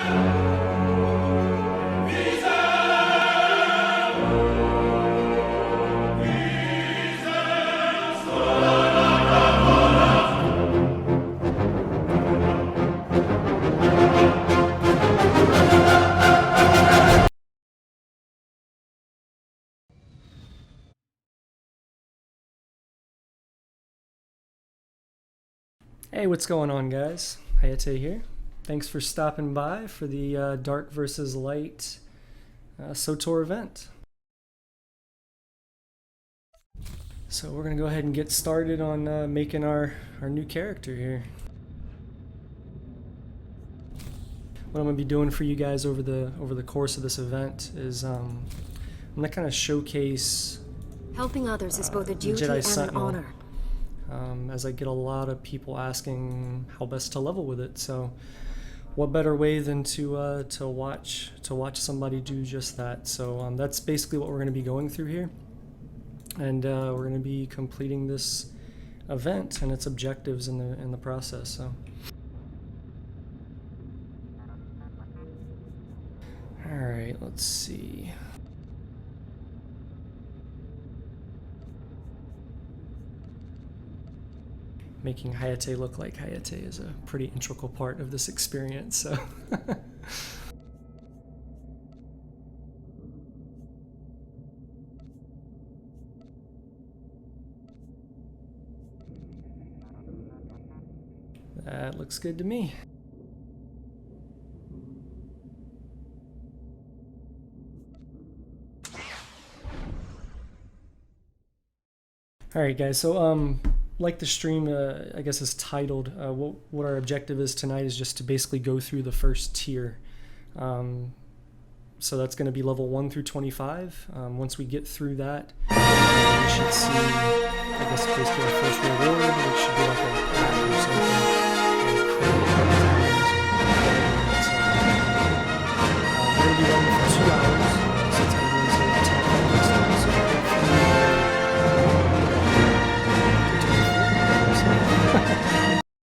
Hey, what's going on, guys? Hayete here. Thanks for stopping by for the Dark versus Light SOTOR event. So we're gonna go ahead and get started on making our new character here. What I'm gonna be doing for you guys over the course of this event is I'm gonna kind of showcase helping others is both a duty Jedi and Sentinel. an honor. As I get a lot of people asking how best to level with it, so what better way than to watch somebody do just that? So that's basically what we're going to be going through here, and we're going to be completing this event and its objectives in the process. So, all right, let's see. Making Hayete look like Hayete is a pretty integral part of this experience, so. That looks good to me. Alright guys, so like the stream, I guess is titled, what our objective is tonight is just to basically go through the first tier. So that's going to be level 1 through 25. Once we get through that, we should see, I guess, basically our first reward, which should be like a pack or something. We're going to be running for 2 hours, so it's going to be until 10 o'clock.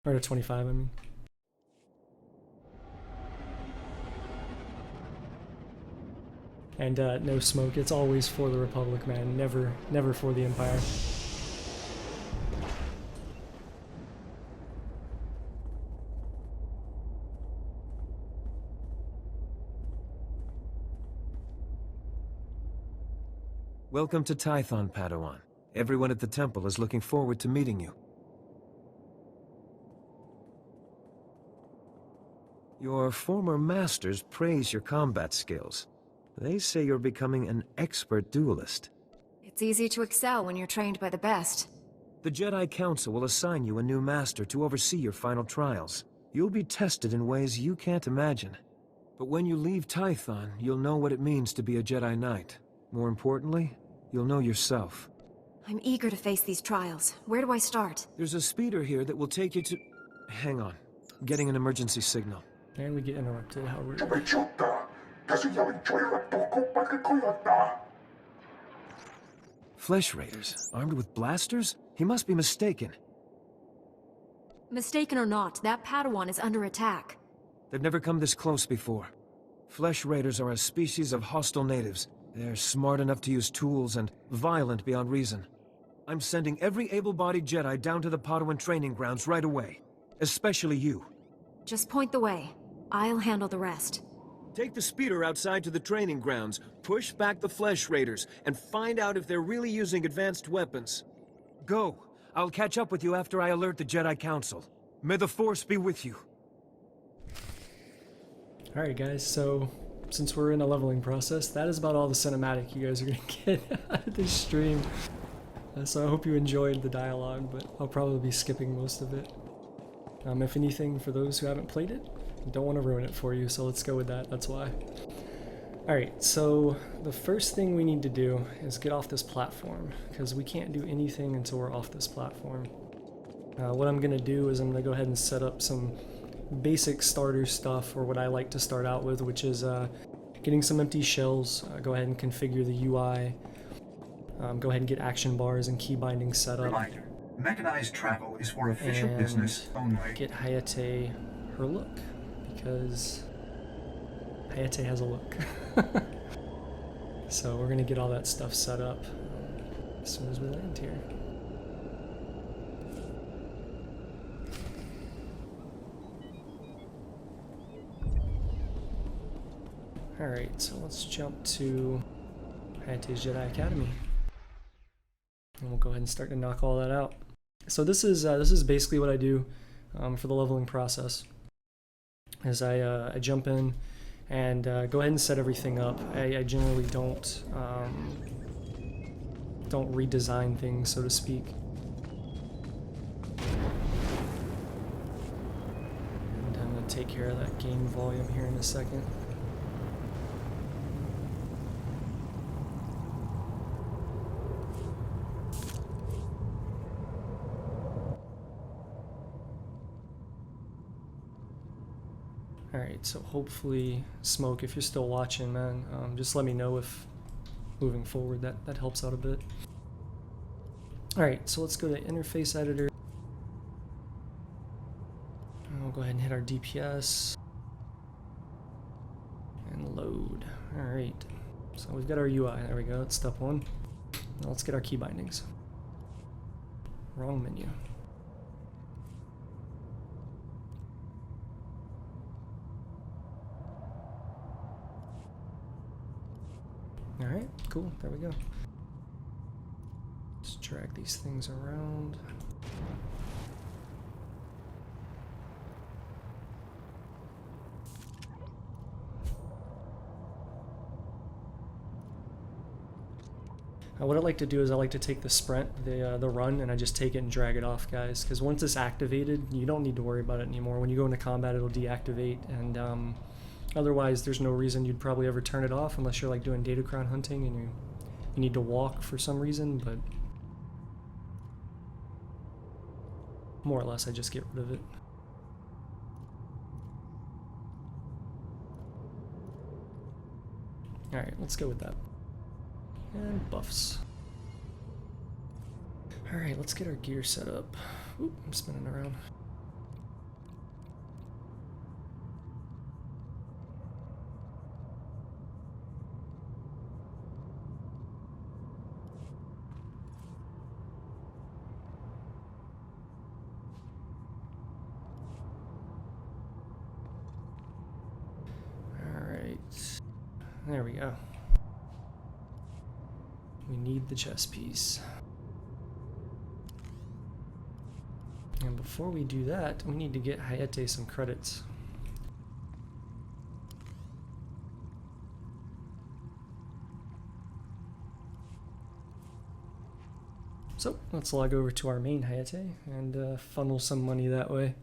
Or to 25, I mean. And no smoke, it's always for the Republic, man. Never for the Empire. Welcome to Tython, Padawan. Everyone at the temple is looking forward to meeting you. Your former masters praise your combat skills. They say you're becoming an expert duelist. It's easy to excel when you're trained by the best. The Jedi Council will assign you a new master to oversee your final trials. You'll be tested in ways you can't imagine. But when you leave Tython, you'll know what it means to be a Jedi Knight. More importantly, you'll know yourself. I'm eager to face these trials. Where do I start? There's a speeder here that will take you to... Hang on. Getting an emergency signal. And we get interrupted. How rude. Flesh Raiders, armed with blasters? He must be mistaken. Mistaken or not, that Padawan is under attack. They've never come this close before. Flesh Raiders are a species of hostile natives. They're smart enough to use tools and violent beyond reason. I'm sending every able-bodied Jedi down to the Padawan training grounds right away. Especially you. Just point the way. I'll handle the rest. Take the speeder outside to the training grounds, push back the Flesh Raiders, and find out if they're really using advanced weapons. Go. I'll catch up with you after I alert the Jedi Council. May the Force be with you. Alright guys, so since we're in a leveling process, that is about all the cinematic you guys are going to get out of this stream. So I hope you enjoyed the dialogue, but I'll probably be skipping most of it. If anything, for those who haven't played it, I don't want to ruin it for you, so let's go with that, that's why. Alright, so the first thing we need to do is get off this platform, because we can't do anything until we're off this platform. What I'm going to do is I'm going to go ahead and set up some basic starter stuff, or what I like to start out with, which is getting some empty shells, go ahead and configure the UI, go ahead and get action bars and key bindings set up. Reminder, mechanized travel is for official business only. Get Hayete her look, because Hayete has a look. So we're gonna get all that stuff set up as soon as we land here. Alright, so let's jump to Hayete's Jedi Academy. And we'll go ahead and start to knock all that out. So this is basically what I do for the leveling process. Is I jump in and go ahead and set everything up. I generally don't redesign things, so to speak. And I'm gonna take care of that game volume here in a second. Alright, so hopefully, Smoke, if you're still watching, man, just let me know if moving forward that helps out a bit. Alright, so let's go to Interface Editor. And we'll go ahead and hit our DPS. And load. Alright, so we've got our UI. There we go, that's step one. Now let's get our key bindings. Wrong menu. Alright, cool, there we go. Just drag these things around. What I like to do is I like to take the sprint, the run, and I just take it and drag it off, guys. Because once it's activated, you don't need to worry about it anymore. When you go into combat, it'll deactivate, and otherwise, there's no reason you'd probably ever turn it off unless you're like doing datacron hunting and you need to walk for some reason, but more or less I just get rid of it. Alright, let's go with that. And buffs. Alright, let's get our gear set up. Oop, I'm spinning around. There we go. We need the chest piece. And before we do that, we need to get Hayete some credits. So let's log over to our main Hayete and funnel some money that way.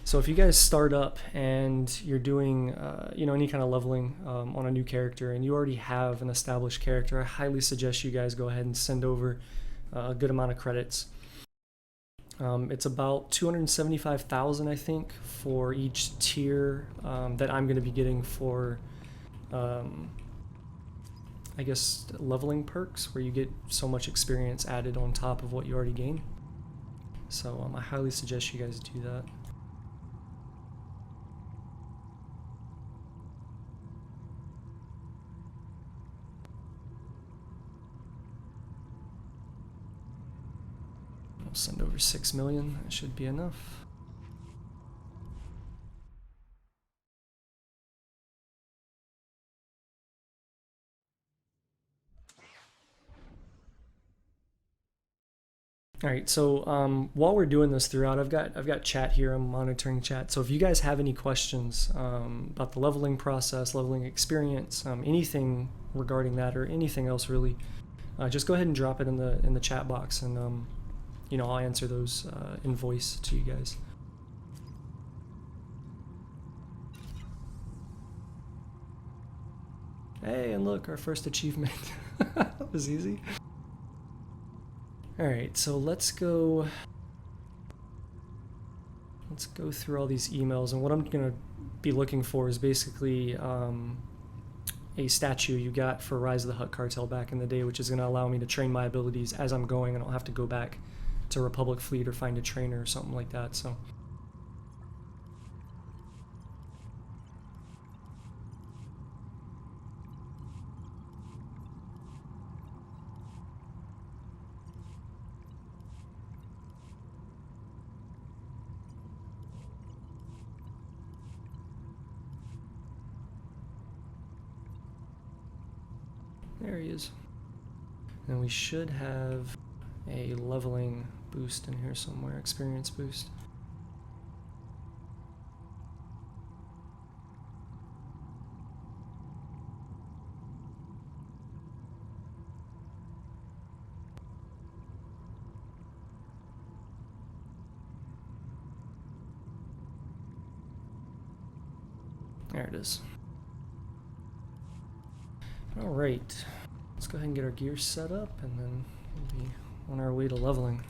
So if you guys start up and you're doing, you know, any kind of leveling on a new character and you already have an established character, I highly suggest you guys go ahead and send over a good amount of credits. It's about 275,000, I think, for each tier that I'm going to be getting for, I guess, leveling perks, where you get so much experience added on top of what you already gain. So I highly suggest you guys do that. Send over 6 million, that should be enough. Alright, so while we're doing this throughout, I've got chat here, I'm monitoring chat. So if you guys have any questions about the leveling process, leveling experience, anything regarding that or anything else really, just go ahead and drop it in the chat box, and you know, I'll answer those in voice to you guys. Hey, and look, our first achievement. That was easy. Alright, so let's go through all these emails, and what I'm gonna be looking for is basically a statue you got for Rise of the Hutt Cartel back in the day, which is gonna allow me to train my abilities as I'm going, and I don't have to go back to Republic Fleet or find a trainer or something like that. So There he is. And we should have a leveling boost in here somewhere, experience boost. There it is. Alright, let's go ahead and get our gear set up and then we'll be on our way to leveling.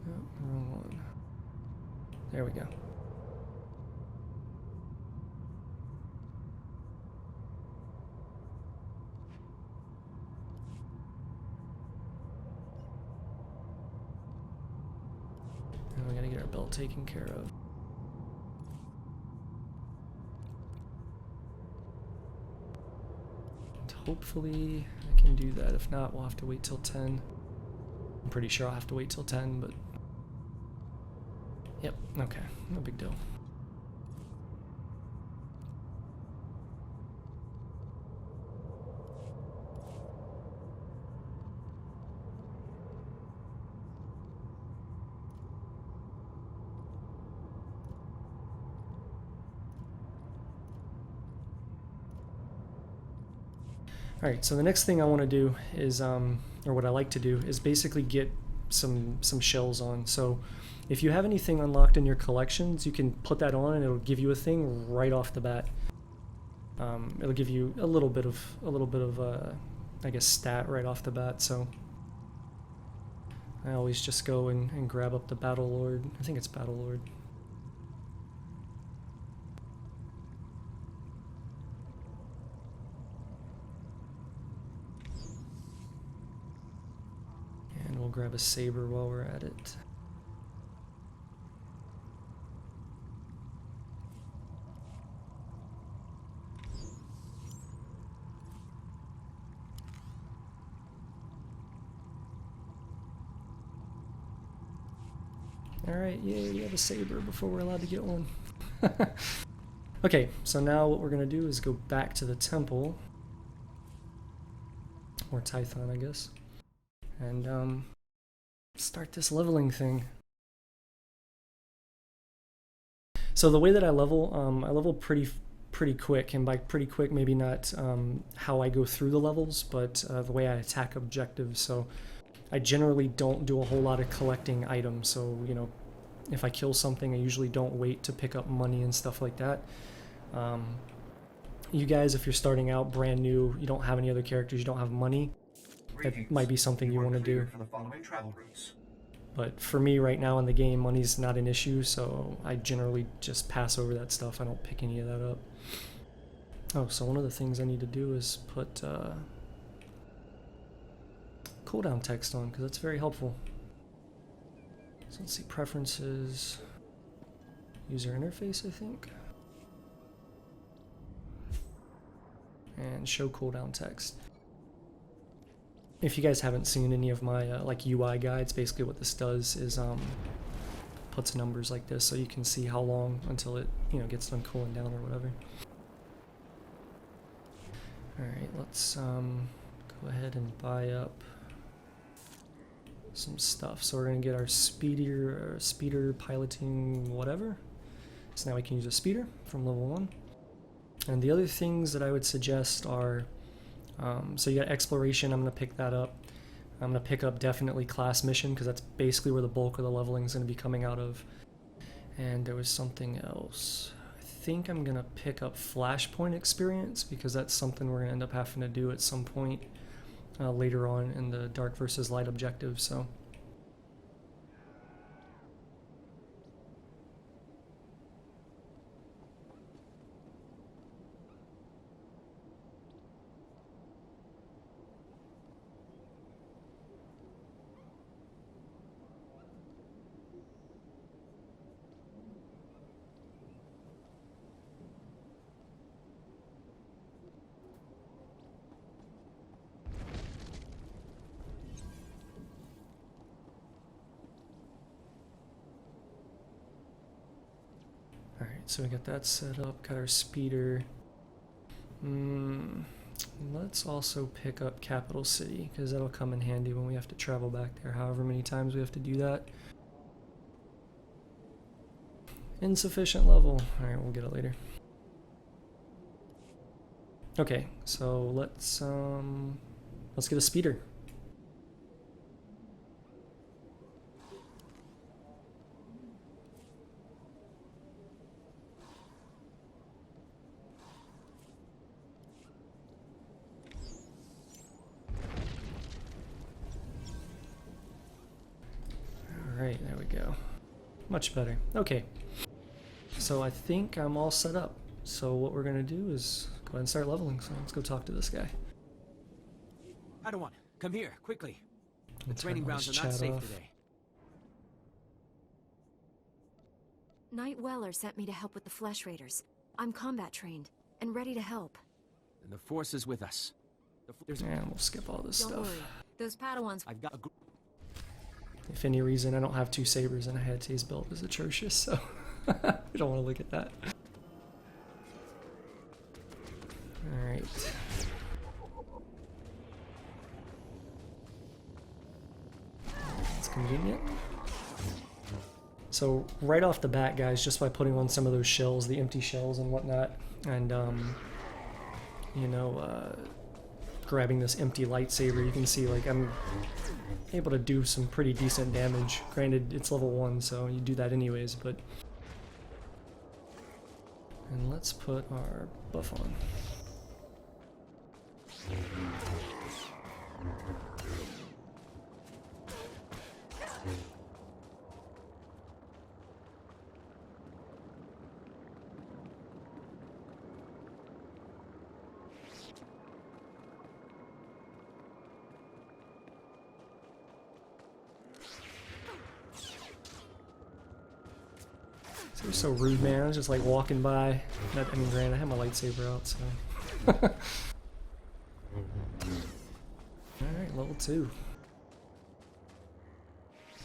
Oh, wrong one. There we go. Now we gotta get our belt taken care of. And hopefully I can do that. If not, we'll have to wait till 10. I'm pretty sure I'll have to wait till 10, but... Yep, okay, no big deal. Alright, so the next thing I want to do is, or what I like to do, is basically get some shells on. So if you have anything unlocked in your collections, you can put that on and it'll give you a thing right off the bat. It'll give you a little bit of I guess stat right off the bat, so I always just go and grab up the Battle Lord. I think it's Battle Lord. And we'll grab a saber while we're at it. Alright, yay, we have a saber before we're allowed to get one. Okay, so now what we're going to do is go back to the temple. Or Tython, I guess. And start this leveling thing. So the way that I level pretty quick, and by pretty quick maybe not how I go through the levels, but the way I attack objectives. So I generally don't do a whole lot of collecting items, so you know, if I kill something I usually don't wait to pick up money and stuff like that. You guys, if you're starting out brand new, you don't have any other characters, you don't have money, that might be something you want to do. For the following travel routes. But for me right now in the game, money's not an issue, so I generally just pass over that stuff. I don't pick any of that up. Oh, so one of the things I need to do is put cooldown text on, because that's very helpful. So let's see, preferences, user interface, I think, and show cooldown text. If you guys haven't seen any of my like UI guides, basically what this does is puts numbers like this so you can see how long until it, you know, gets done cooling down or whatever. Alright, let's go ahead and buy up some stuff. So we're gonna get our speeder piloting whatever. So now we can use a speeder from level 1. And the other things that I would suggest are, so you got exploration, I'm gonna pick that up. I'm gonna pick up definitely class mission, because that's basically where the bulk of the leveling is gonna be coming out of. And there was something else. I think I'm gonna pick up flashpoint experience, because that's something we're gonna end up having to do at some point later on in the dark versus light objective. So so we got that set up, got our speeder. Let's also pick up Capital City, because that'll come in handy when we have to travel back there, however many times we have to do that. Insufficient level. Alright, we'll get it later. Okay, so let's get a speeder. Alright, there we go. Much better. Okay. So I think I'm all set up. So what we're gonna do is go ahead and start leveling. So let's go talk to this guy. Padawan, come here, quickly. The Let's training turn all this grounds are not chat safe off. today. Knight Weller sent me to help with the Flesh Raiders. I'm combat trained and ready to help. And the force is with us. There's Yeah, we'll skip all this Don't stuff. worry. Those Padawans. I've got a group. If any reason I don't have 2 sabers and Hayete's build is atrocious, so I don't want to look at that. Alright. That's convenient. So right off the bat, guys, just by putting on some of those shells, the empty shells and whatnot, and you know, grabbing this empty lightsaber, you can see like I'm able to do some pretty decent damage. Granted, it's level 1, so you do that anyways, but... And let's put our buff on. You're so rude, man. I was just like walking by. I mean, granted, I have my lightsaber out, so. Alright, level 2.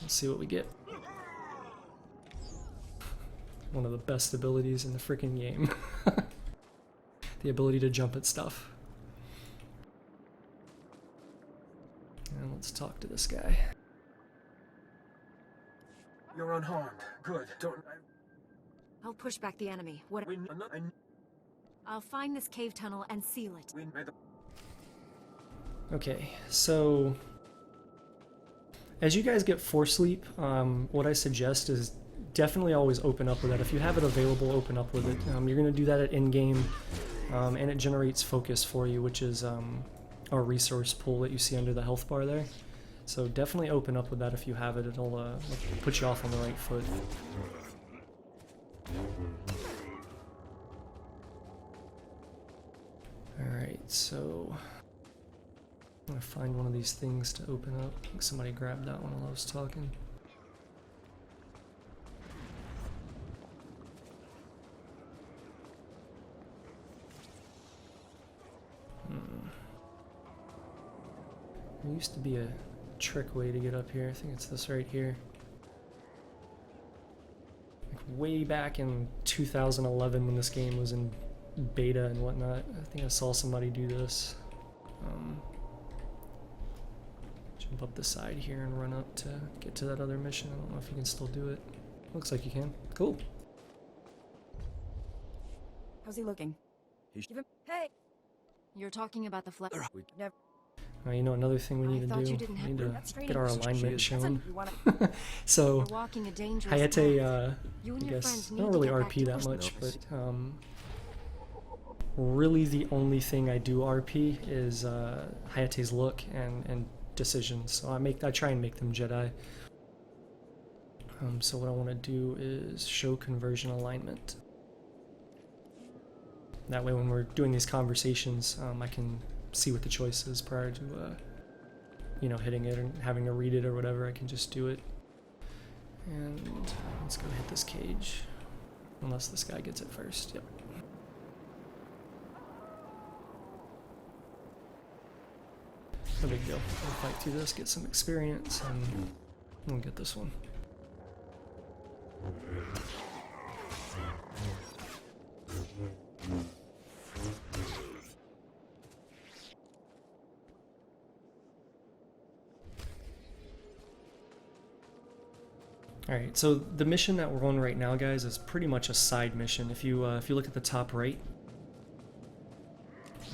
Let's see what we get. One of the best abilities in the freaking game. The ability to jump at stuff. And let's talk to this guy. You're unharmed. Good. Don't. I'll push back the enemy. What? I'll find this cave tunnel and seal it. Okay, so as you guys get force sleep, what I suggest is definitely always open up with that. If you have it available, open up with it. You're going to do that at in-game, and it generates focus for you, which is a resource pool that you see under the health bar there. So definitely open up with that if you have it. It'll put you off on the right foot. Alright, so I'm gonna find one of these things to open up. I think somebody grabbed that one while I was talking. There used to be a trick way to get up here. I think it's this right here. Like way back in 2011 when this game was in beta and whatnot. I think I saw somebody do this. Jump up the side here and run up to get to that other mission. I don't know if you can still do it. Looks like you can. Cool. How's he looking? Give him. Hey! You're talking about the flesh. Never. You know, another thing we need to do, we need to get our alignment shown. So, Hayete, I guess, I don't really RP that much, but really the only thing I do RP is Hayete's look and decisions. So I try and make them Jedi. So what I want to do is show conversion alignment. That way when we're doing these conversations, I can see what the choice is prior to, you know, hitting it and having to read it or whatever. I can just do it. And let's go hit this cage. Unless this guy gets it first. Yep. No big deal. We'll fight through this, get some experience, and we'll get this one. Alright, so the mission that we're on right now, guys, is pretty much a side mission. If you look at the top right,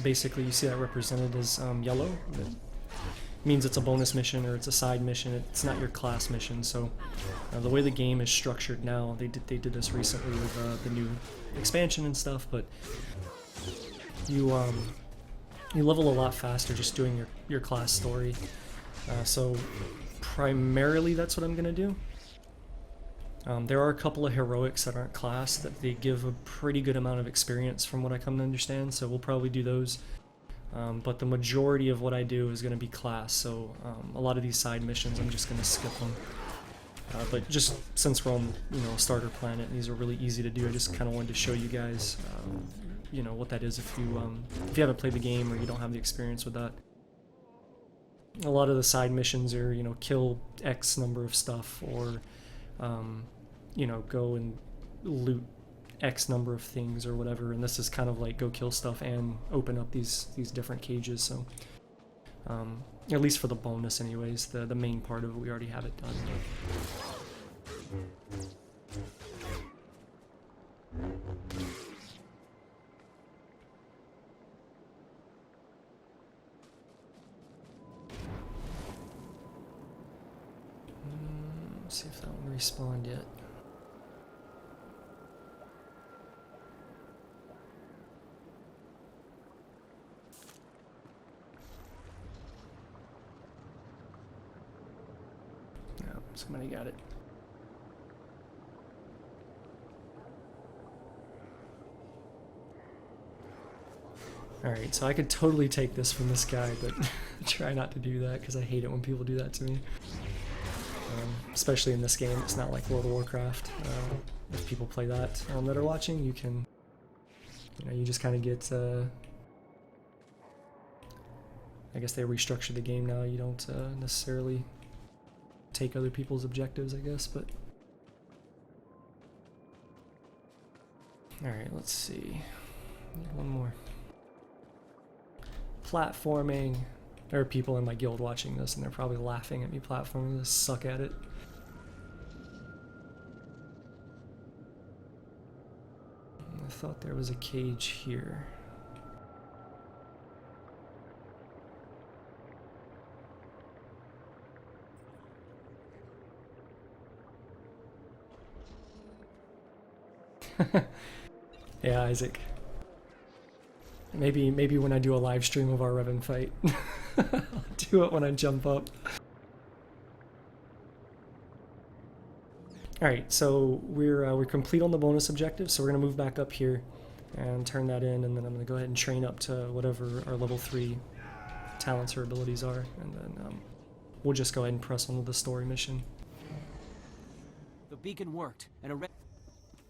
basically you see that represented as yellow. That means it's a bonus mission or it's a side mission. It's not your class mission. So the way the game is structured now, they did this recently with the new expansion and stuff, but you level a lot faster just doing your class story. So primarily that's what I'm gonna do. There are a couple of heroics that aren't class that they give a pretty good amount of experience from what I come to understand, so we'll probably do those. But the majority of what I do is going to be class, so a lot of these side missions I'm just going to skip them. But just since we're on a starter planet, and these are really easy to do, I just kind of wanted to show you guys what that is if you haven't played the game or you don't have the experience with that. A lot of the side missions are kill X number of stuff, or go and loot X number of things or whatever, and this is kind of like go kill stuff and open up these different cages. So at least for the bonus anyways, the main part of it we already have it done. Let's see if that one respawned yet. No, somebody got it. Alright, so I could totally take this from this guy, but try not to do that because I hate it when people do that to me. Especially in this game, it's not like World of Warcraft. If people play that that are watching, you can, you just kind of get, I guess they restructured the game now, you don't necessarily take other people's objectives, I guess, but... Alright, let's see. One more. Platforming. There are people in my guild watching this, and they're probably laughing at me platforming this. Suck at it. I thought there was a cage here. Yeah, Isaac. Maybe when I do a live stream of our Revan fight. I'll do it when I jump up. Alright, so we're complete on the bonus objective, so we're going to move back up here and turn that in, and then I'm going to go ahead and train up to whatever our level 3 talents or abilities are, and then we'll just go ahead and press on with the story mission. The beacon worked, and a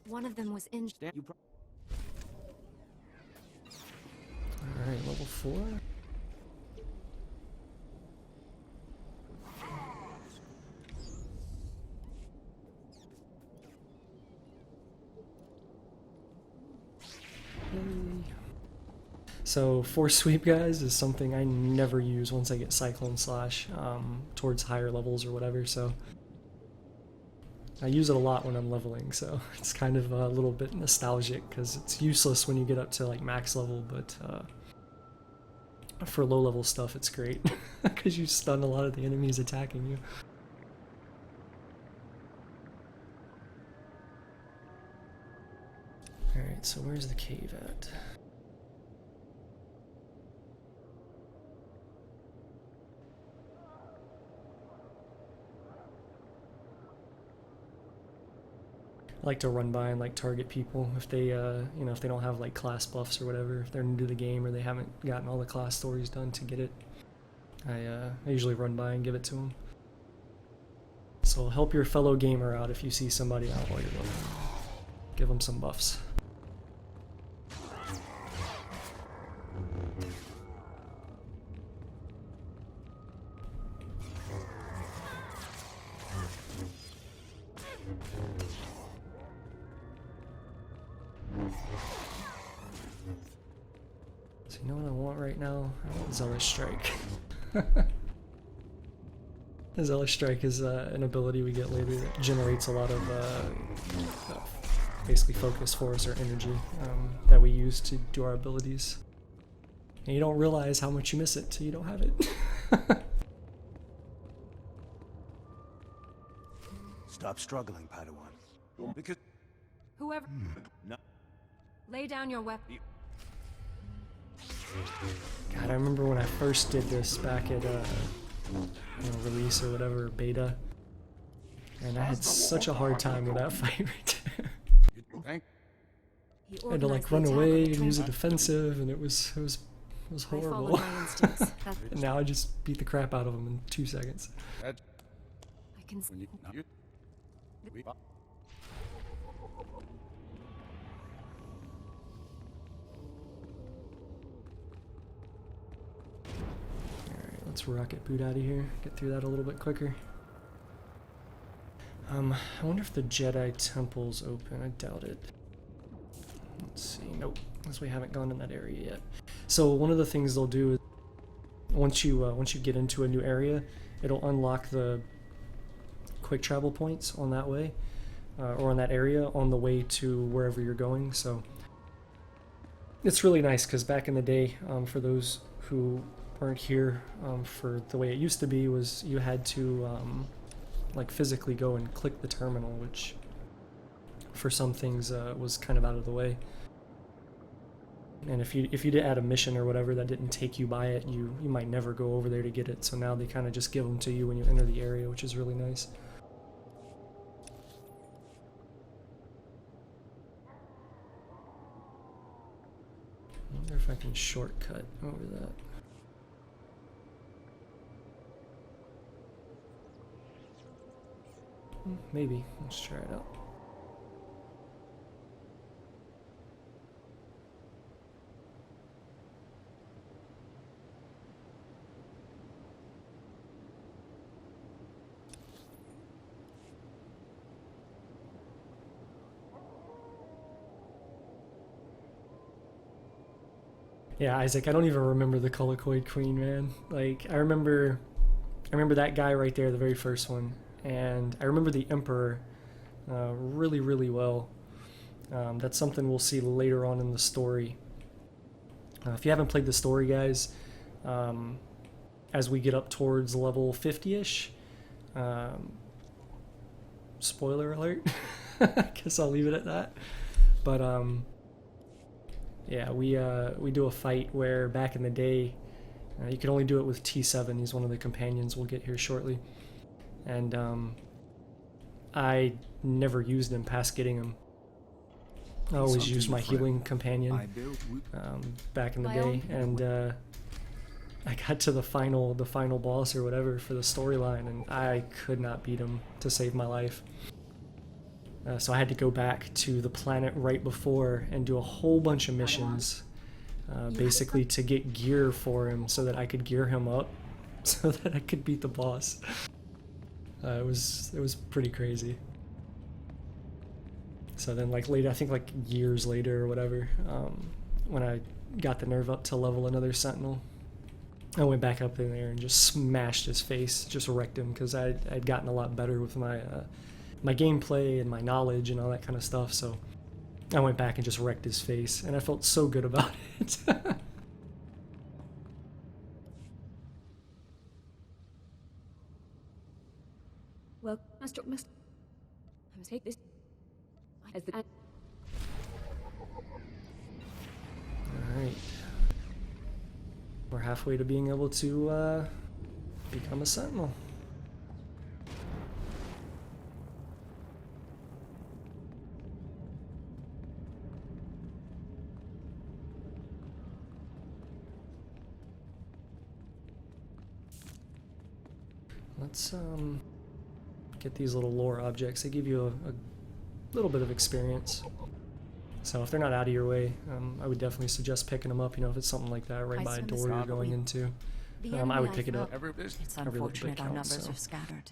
One of them was injured. Alright, level 4. So Force Sweep, guys, is something I never use once I get Cyclone Slash towards higher levels or whatever, so I use it a lot when I'm leveling, so it's kind of a little bit nostalgic because it's useless when you get up to like max level, but for low level stuff it's great because you stun a lot of the enemies attacking you. Alright, so where's the cave at? I like to run by and like target people if they if they don't have like class buffs or whatever, if they're new to the game or they haven't gotten all the class stories done to get it. I usually run by and give it to them. So help your fellow gamer out if you see somebody out while you're looking. Give them some buffs. right now. Zealous Strike. Zealous Strike is an ability we get later that generates a lot of basically focus for us or energy that we use to do our abilities. And you don't realize how much you miss it till you don't have it. Stop struggling, Padawan. Because Whoever... no. Lay down your weapon. God, I remember when I first did this back at release or whatever, beta, and I had such a hard time with that fight right there. Thank I had to like run away and use a defensive, and it was horrible. And now I just beat the crap out of him in 2 seconds. I can... Alright, let's rocket boot out of here. Get through that a little bit quicker. I wonder if the Jedi Temple's open. I doubt it. Let's see. Nope. Unless we haven't gone in that area yet. So one of the things they'll do is once you get into a new area, it'll unlock the quick travel points on that way, or on that area on the way to wherever you're going. So it's really nice because back in the day, for those who weren't here, for the way it used to be was you had to like physically go and click the terminal, which for some things was kind of out of the way. And if you did add a mission or whatever that didn't take you by it, you might never go over there to get it. So now they kind of just give them to you when you enter the area, which is really nice. I wonder if I can shortcut over that. Maybe. Let's try it out. Yeah, Isaac, I don't even remember the Colicoid Queen, man. Like, I remember that guy right there, the very first one. And I remember the Emperor really, really well. That's something we'll see later on in the story. If you haven't played the story, guys, as we get up towards level 50-ish, spoiler alert, I guess I'll leave it at that. But yeah, we do a fight where back in the day, you could only do it with T7. He's one of the companions we'll get here shortly. And I never used him past getting him. I always used my healing companion back in the day, and I got to the final boss or whatever for the storyline, and I could not beat him to save my life. So I had to go back to the planet right before and do a whole bunch of missions, basically to get gear for him so that I could gear him up so that I could beat the boss. It was pretty crazy. So then like later, I think like years later or whatever, when I got the nerve up to level another Sentinel, I went back up in there and just smashed his face, just wrecked him, because I'd gotten a lot better with my my gameplay and my knowledge and all that kind of stuff. So I went back and just wrecked his face, and I felt so good about it. Well, Master, I must take this as the... Alright. We're halfway to being able to become a Sentinel. Let's get these little lore objects. They give you a little bit of experience. So if they're not out of your way, I would definitely suggest picking them up. You know, if it's something like that right by a door you're going into, I would pick it up. It's unfortunate our numbers are scattered.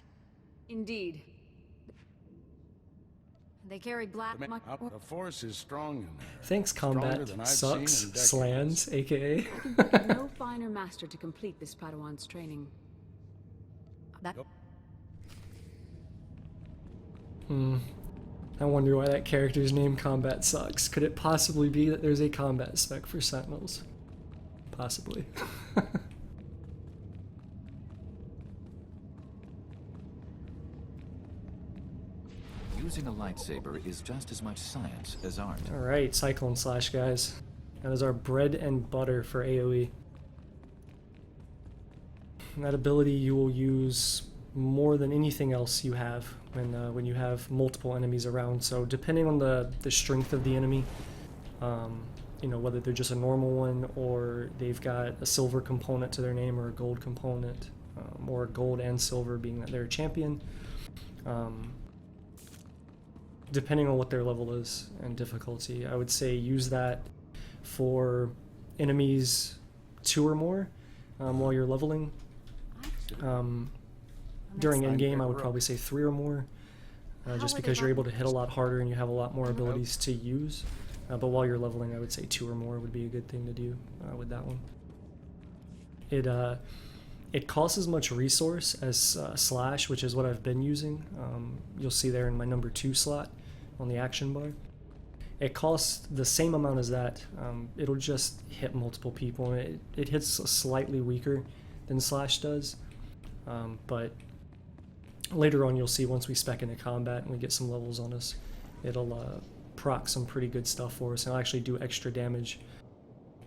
Indeed. They carry black. The force is strong in there. Thanks, Stronger combat than I've sucks. seen in decades. Slans, aka. No finer master to complete this Padawan's training. That I wonder why that character's name Combat sucks. Could it possibly be that there's a combat spec for Sentinels? Possibly. Using a lightsaber is just as much science as art. Alright, Cyclone Slash, guys. That is our bread and butter for AoE. And that ability you will use more than anything else you have when you have multiple enemies around. So depending on the strength of the enemy, you know, whether they're just a normal one or they've got a silver component to their name or a gold component, or gold and silver being that they're a champion, depending on what their level is and difficulty, I would say use that for enemies 2 or more while you're leveling. During endgame, I would probably say 3 or more, just because you're able to hit a lot harder and you have a lot more abilities to use. But while you're leveling, I would say 2 or more would be a good thing to do with that one. It costs as much resource as Slash, which is what I've been using. You'll see there in my number 2 slot on the action bar. It costs the same amount as that. It'll just hit multiple people, and it hits slightly weaker than Slash does. But later on, you'll see once we spec into combat and we get some levels on us, it'll proc some pretty good stuff for us, and it'll actually do extra damage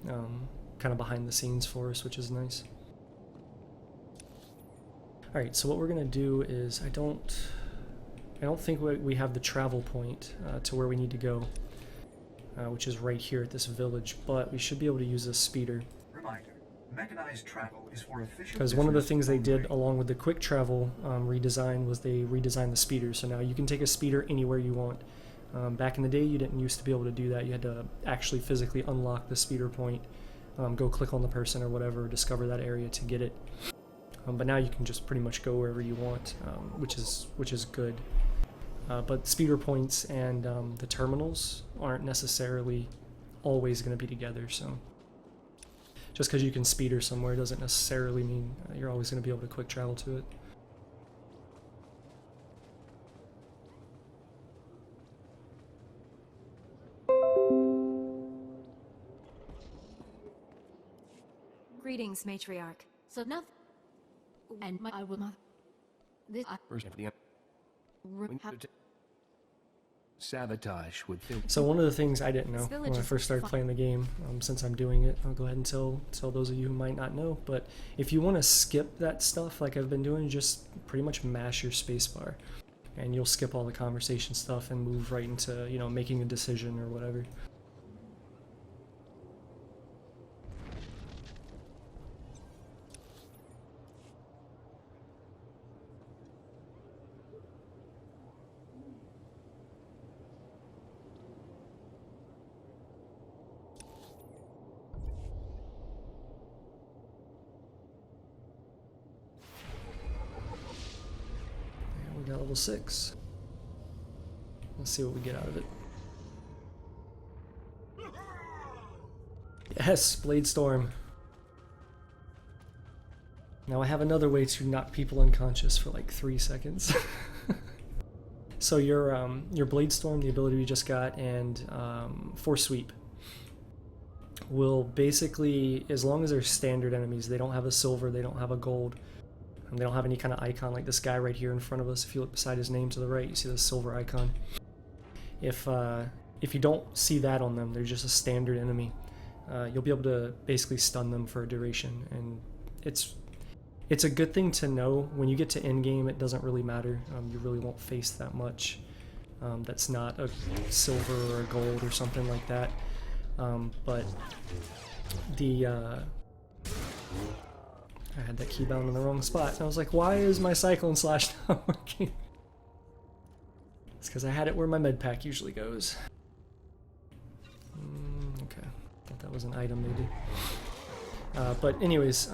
kind of behind the scenes for us, which is nice. Alright, so what we're going to do is, I don't think we have the travel point to where we need to go, which is right here at this village, but we should be able to use a speeder. Reminder, mechanized travel is for official. Because one of the things they did along with the quick travel redesign was they redesigned the speeder, so now you can take a speeder anywhere you want. Back in the day, you didn't used to be able to do that. You had to actually physically unlock the speeder point, go click on the person or whatever, discover that area to get it. But now you can just pretty much go wherever you want, which is good. But speeder points and the terminals aren't necessarily always going to be together. So just because you can speeder somewhere doesn't necessarily mean you're always going to be able to quick travel to it. Greetings, matriarch. so nothing. And I will not. This Sabotage would fill. So one of the things I didn't know This village when I is first started playing the game, since I'm doing it, I'll go ahead and tell those of you who might not know, but if you want to skip that stuff like I've been doing, just pretty much mash your spacebar, and you'll skip all the conversation stuff and move right into, you know, making a decision or whatever. We got level 6. Let's see what we get out of it. Yes, Blade Storm. Now I have another way to knock people unconscious for like 3 seconds. So your Blade Storm, the ability we just got, and Force Sweep will basically, as long as they're standard enemies, they don't have a silver, they don't have a gold, and they don't have any kind of icon like this guy right here in front of us. If you look beside his name to the right, you see the silver icon. If you don't see that on them, they're just a standard enemy. You'll be able to basically stun them for a duration, and it's a good thing to know. When you get to endgame, it doesn't really matter. You really won't face that much. That's not a silver or a gold or something like that. But I had that key bound in the wrong spot, and I was like, why is my Cyclone Slash not working? It's because I had it where my med pack usually goes. Okay, thought that was an item maybe. But anyways,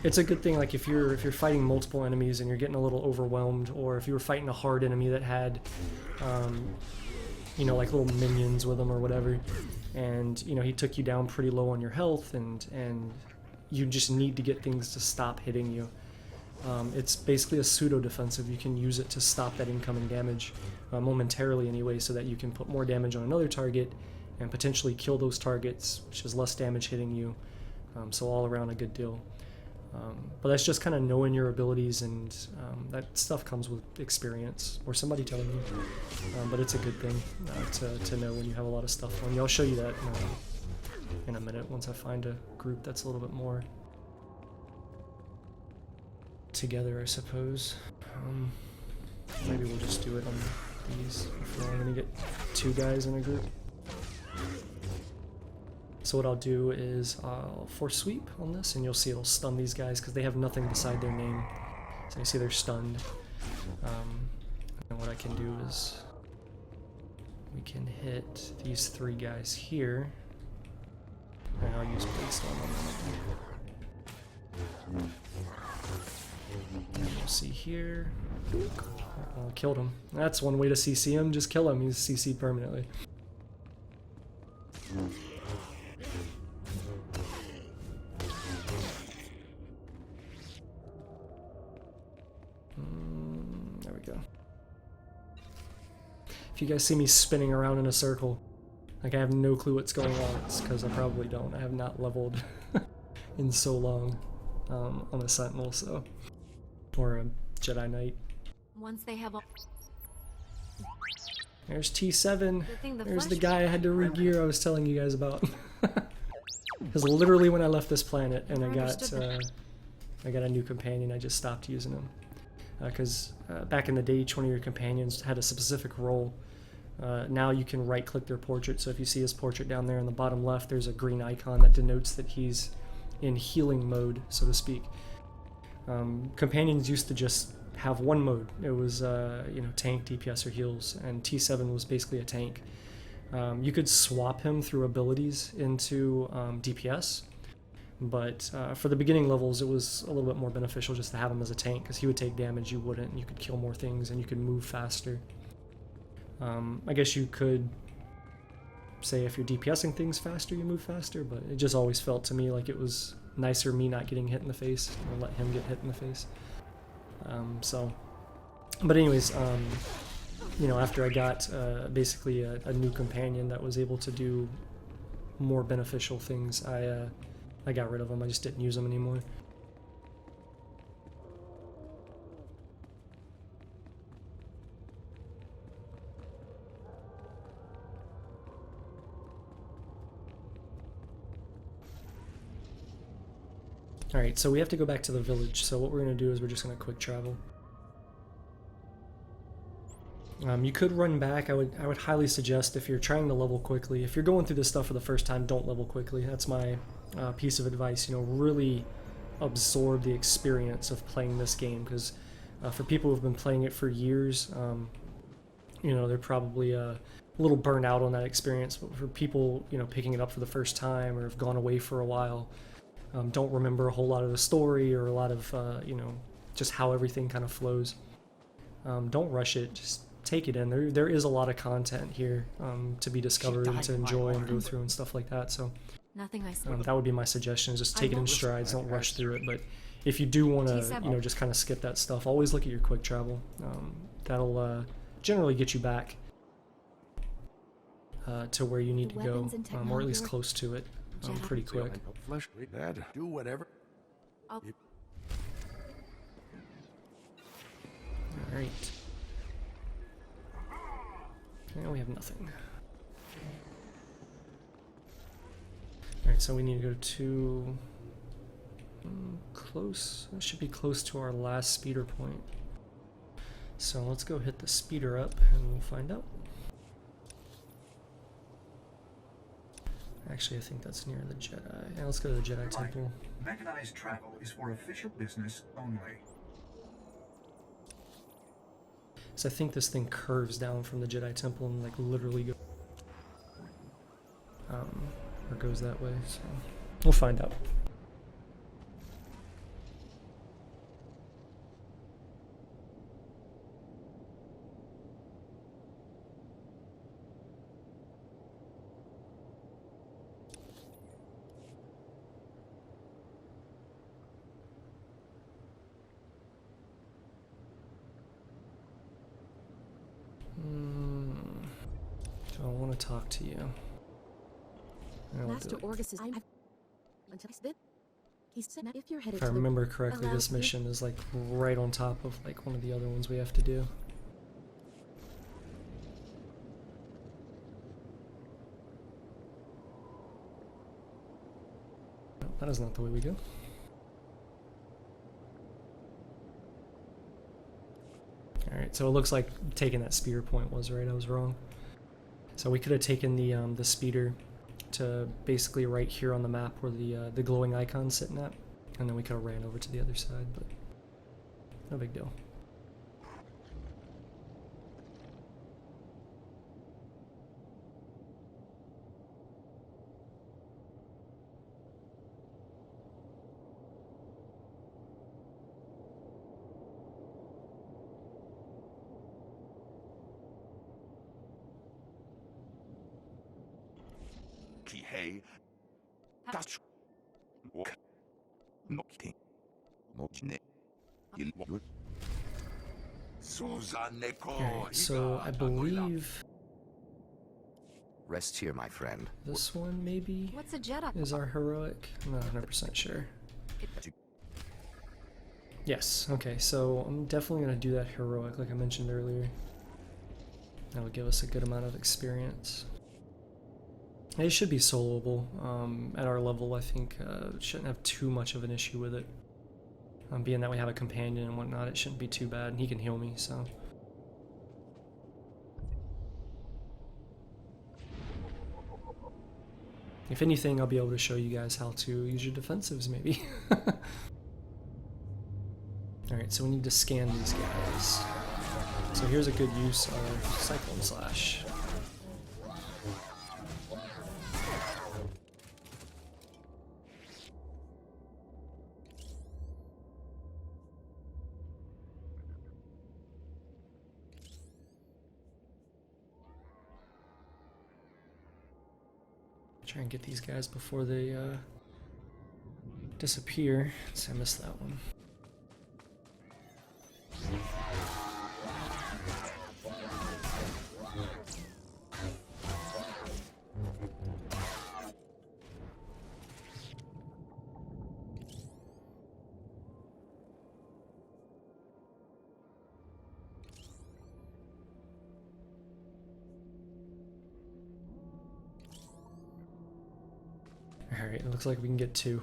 it's a good thing. Like if you're fighting multiple enemies and you're getting a little overwhelmed, or if you were fighting a hard enemy that had, you know, like little minions with him or whatever, and you know he took you down pretty low on your health, and you just need to get things to stop hitting you. It's basically a pseudo defensive. You can use it to stop that incoming damage momentarily anyway, so that you can put more damage on another target and potentially kill those targets, which is less damage hitting you. So all around a good deal. But that's just kind of knowing your abilities, and that stuff comes with experience or somebody telling you. But it's a good thing to know when you have a lot of stuff on you. I'll show you that in a minute once I find a group that's a little bit more together, I suppose. Maybe we'll just do it on these. I'm going to get 2 guys in a group. So what I'll do is I'll force sweep on this, and you'll see it'll stun these guys because they have nothing beside their name. So you see they're stunned. And what I can do is we can hit these 3 guys here. And I'll use blade stun on them. And you'll see here. Oh, killed him. That's one way to CC him. Just kill him. He's CC'd permanently. There we go. If you guys see me spinning around in a circle, like I have no clue what's going on, it's because I probably don't. I have not leveled in so long on a Sentinel, so, or a Jedi Knight. Once they have all... There's T7. The There's the guy I had to re-gear I was telling you guys about. Because literally when I left this planet and I got a new companion, I just stopped using him. Because back in the day, each one of your companions had a specific role. Now you can right-click their portrait, so if you see his portrait down there in the bottom left, there's a green icon that denotes that he's in healing mode, so to speak. Companions used to just have one mode. It was, you know, tank, DPS, or heals, and T7 was basically a tank. You could swap him through abilities into DPS, but for the beginning levels it was a little bit more beneficial just to have him as a tank, because he would take damage, you wouldn't, and you could kill more things, and you could move faster. I guess you could say if you're DPSing things faster, you move faster, but it just always felt to me like it was nicer me not getting hit in the face, or let him get hit in the face. But anyways, you know, after I got basically a new companion that was able to do more beneficial things, I got rid of him. I just didn't use him anymore. Alright, so we have to go back to the village, so what we're going to do is we're just going to quick travel. You could run back. I would highly suggest, if you're trying to level quickly, if you're going through this stuff for the first time, don't level quickly. That's my piece of advice. You know, really absorb the experience of playing this game, because for people who've been playing it for years, you know, they're probably a little burnt out on that experience. But for people, you know, picking it up for the first time or have gone away for a while, don't remember a whole lot of the story or a lot of, you know, just how everything kind of flows. Don't rush it. Just take it in. There is a lot of content here to be discovered and to enjoy and go through and stuff like that. So Nothing I that would be my suggestion. Is just take it in strides. Don't rush through it. But if you do want to, you know, just kind of skip that stuff, always look at your quick travel. That'll generally get you back to where you need to go, or at least close to it, pretty quick. Flesh, Dad, do whatever. I'll... Alright. Now we have nothing. Alright, so we need to go to... close. That should be close to our last speeder point. So let's go hit the speeder up and we'll find out. Actually, I think that's near the Jedi. Yeah, let's go to the Jedi Temple. Mechanized travel is for official business only. So I think this thing curves down from the Jedi Temple and like literally go, or goes that way. So we'll find out. Do I want to talk to you? I'll Master do it. Orgus is until he said that if you're headed If I to the remember correctly, this allows- mission is like right on top of like one of the other ones we have to do. No, that is not the way we go. Alright, so it looks like taking that speeder point was right, I was wrong. So we could have taken the speeder to basically right here on the map where the glowing icon's sitting at, and then we could have ran over to the other side, but no big deal. Kihei. Touch. Walk. Nokti. Mokine. Ilwood. Alright, so I believe Rest here, my friend. this one maybe What's a Jedi? is our heroic. I'm not 100% sure. Yes, okay, so I'm definitely going to do that heroic like I mentioned earlier. That'll give us a good amount of experience. It should be soloable. At our level, I think shouldn't have too much of an issue with it. Being that we have a companion and whatnot, it shouldn't be too bad, and he can heal me, so. If anything, I'll be able to show you guys how to use your defensives, maybe. Alright, so we need to scan these guys. So here's a good use of Cyclone Slash. Try and get these guys before they disappear. So I missed that one. Alright, it looks like we can get 2.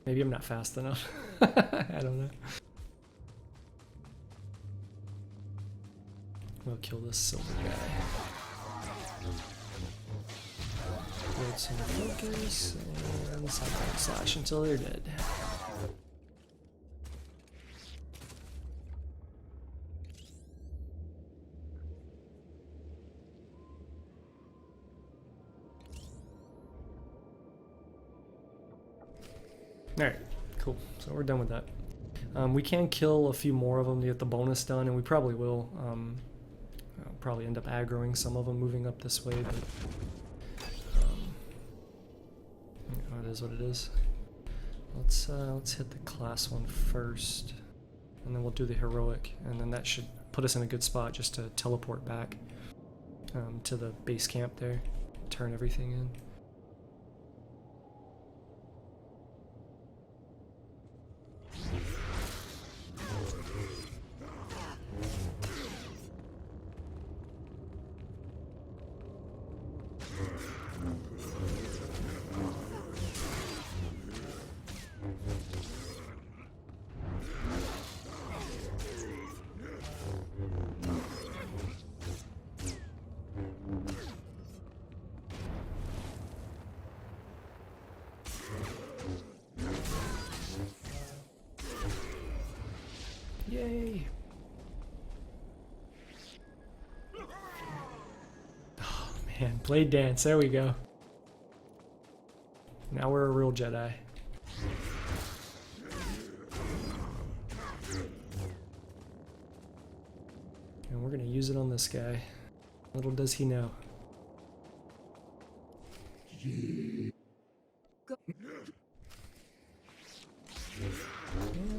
Maybe I'm not fast enough. I don't know. We'll kill this silver guy. Build some focus and Cyclone Slash until they're dead. Alright, cool. So we're done with that. We can kill a few more of them to get the bonus done, and we probably will. I'll probably end up aggroing some of them moving up this way, but it is what it is. Let's hit the class one first, and then we'll do the heroic, and then that should put us in a good spot just to teleport back to the base camp there, turn everything in. Yay! Oh man, blade dance, there we go. Now we're a real Jedi. And we're gonna use it on this guy. Little does he know. And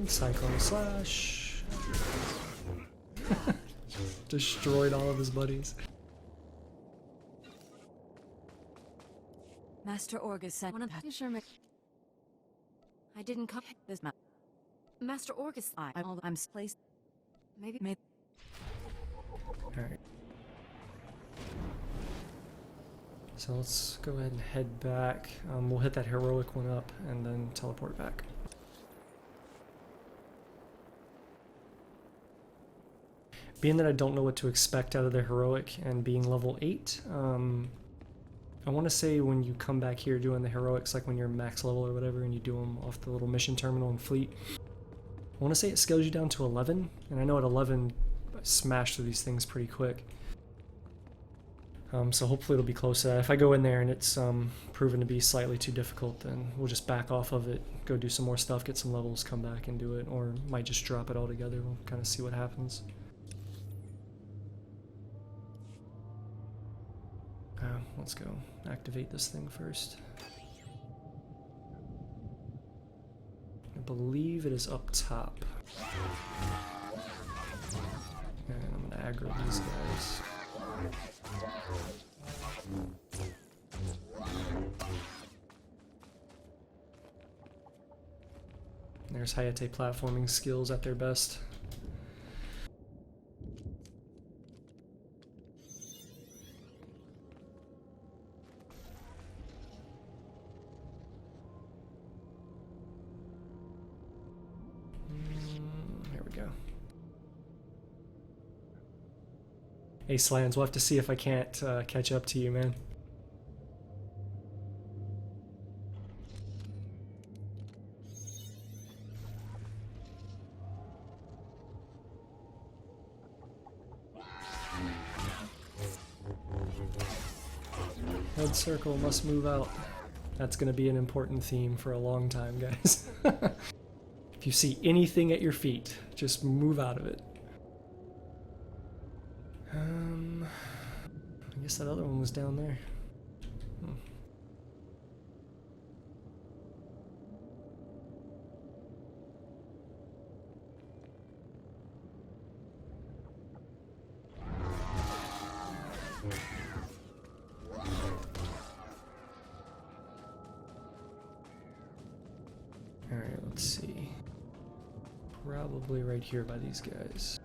Cyclone Slash. destroyed all of his buddies. Master Orgus sent one of the I didn't come this month. Master Orgus, I'm placed. Maybe. Alright. So let's go ahead and head back. We'll hit that heroic one up and then teleport back. Being that I don't know what to expect out of the heroic and being level 8, I want to say when you come back here doing the heroics, like when you're max level or whatever, and you do them off the little mission terminal in Fleet, I want to say it scales you down to 11, and I know at 11 I smash through these things pretty quick. So hopefully it'll be close to that. If I go in there and it's proven to be slightly too difficult, then we'll just back off of it, go do some more stuff, get some levels, come back and do it, or might just drop it all together. We'll kind of see what happens. Let's go activate this thing first. I believe it is up top. And I'm gonna aggro these guys. There's Hayete platforming skills at their best. Here we go. Hey Slans, we'll have to see if I can't catch up to you, man. Head circle must move out. That's going to be an important theme for a long time, guys. If you see anything at your feet, just move out of it. I guess that other one was down there. Alright, let's see. Probably right here by these guys.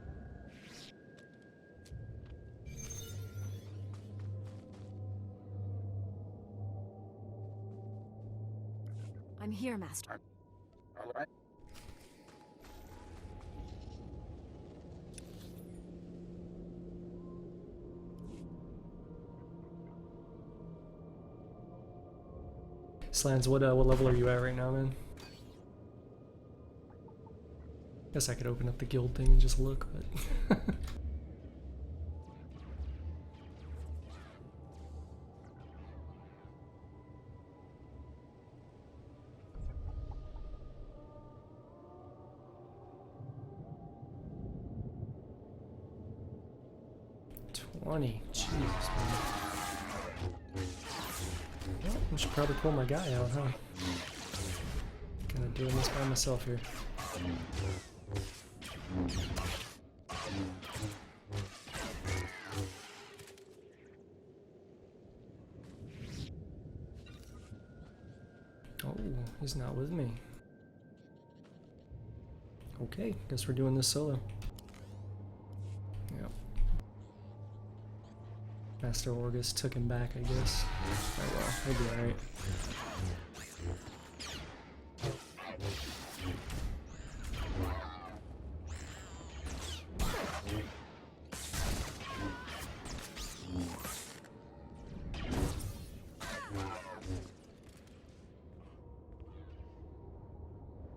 I'm here, Master. All right. Slans, what level are you at right now, man? Guess I could open up the guild thing and just look, but... Jeez, man. Well, I should probably pull my guy out, huh? Kind of doing this by myself here. Oh, he's not with me. Okay, guess we're doing this solo. Yep. Master Orgus took him back, I guess. Oh well, he'll be alright.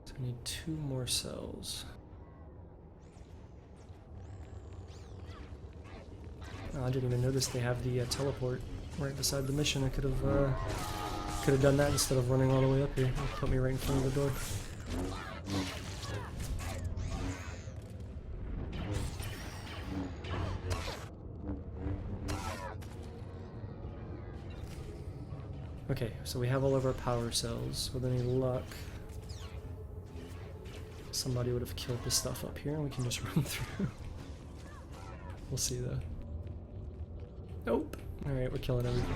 So I need 2 more cells. Oh, I didn't even notice they have the teleport right beside the mission. I could have done that instead of running all the way up here. It put me right in front of the door. Okay, so we have all of our power cells. With any luck, somebody would have killed this stuff up here and we can just run through. We'll see though. Nope. Alright, we're killing everything.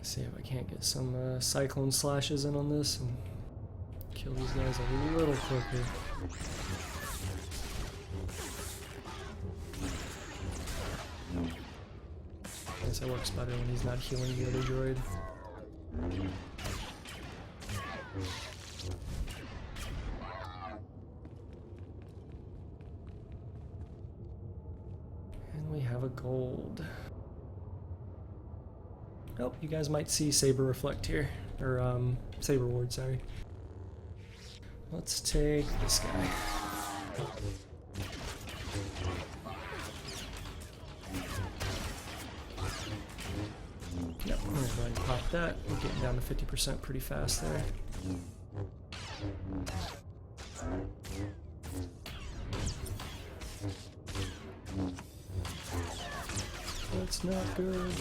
See if I can't get some cyclone slashes in on this and kill these guys a little quicker. I guess that works better when he's not healing the other droid. And we have a gold. Oh, you guys might see Saber reflect here. Or, Saber ward, sorry. Let's take this guy. Yep, I'm gonna go ahead and pop that. We're getting down to 50% pretty fast there. That's not good.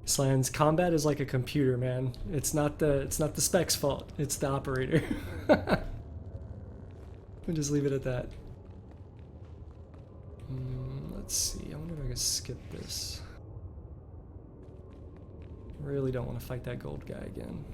Slans, combat is like a computer, man. It's not the spec's fault. It's the operator. We'll just leave it at that. Let's see. I wonder if I can skip this. Really don't want to fight that gold guy again.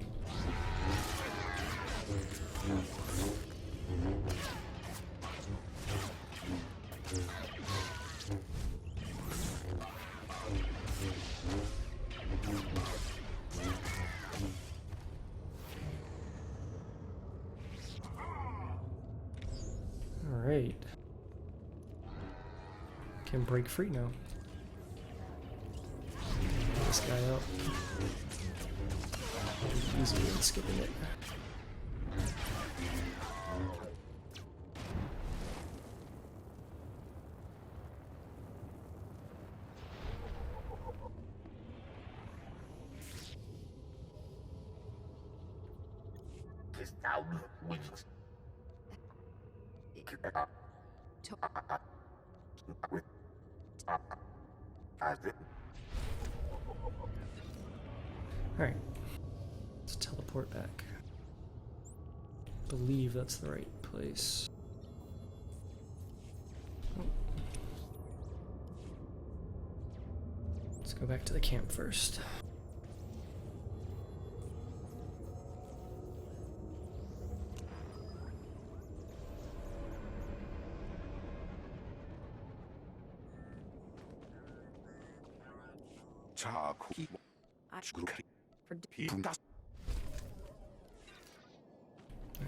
Alright. Can break free now. Get this guy out. Easier than skipping it. Alright, let's teleport back. Believe that's the right place. Oh. Let's go back to the camp first.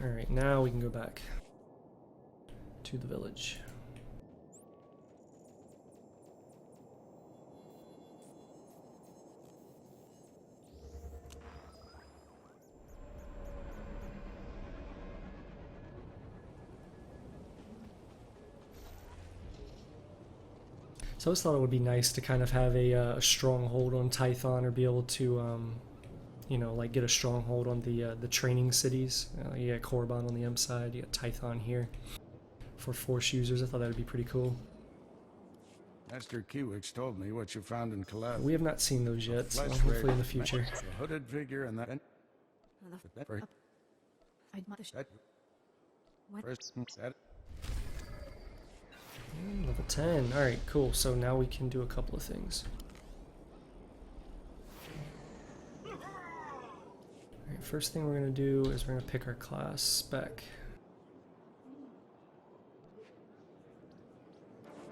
Alright, now we can go back to the village. So I just thought it would be nice to kind of have a stronghold on Tython, or be able to, you know, like get a stronghold on the training cities. You got Korriban on the M side, you got Tython here for Force users. I thought that would be pretty cool. Master Kiwix told me what you found in Kalev. We have not seen those yet, so hopefully in the future. A hooded figure and that. Level 10. Alright, cool. So now we can do a couple of things. Alright, first thing we're going to do is we're going to pick our class spec.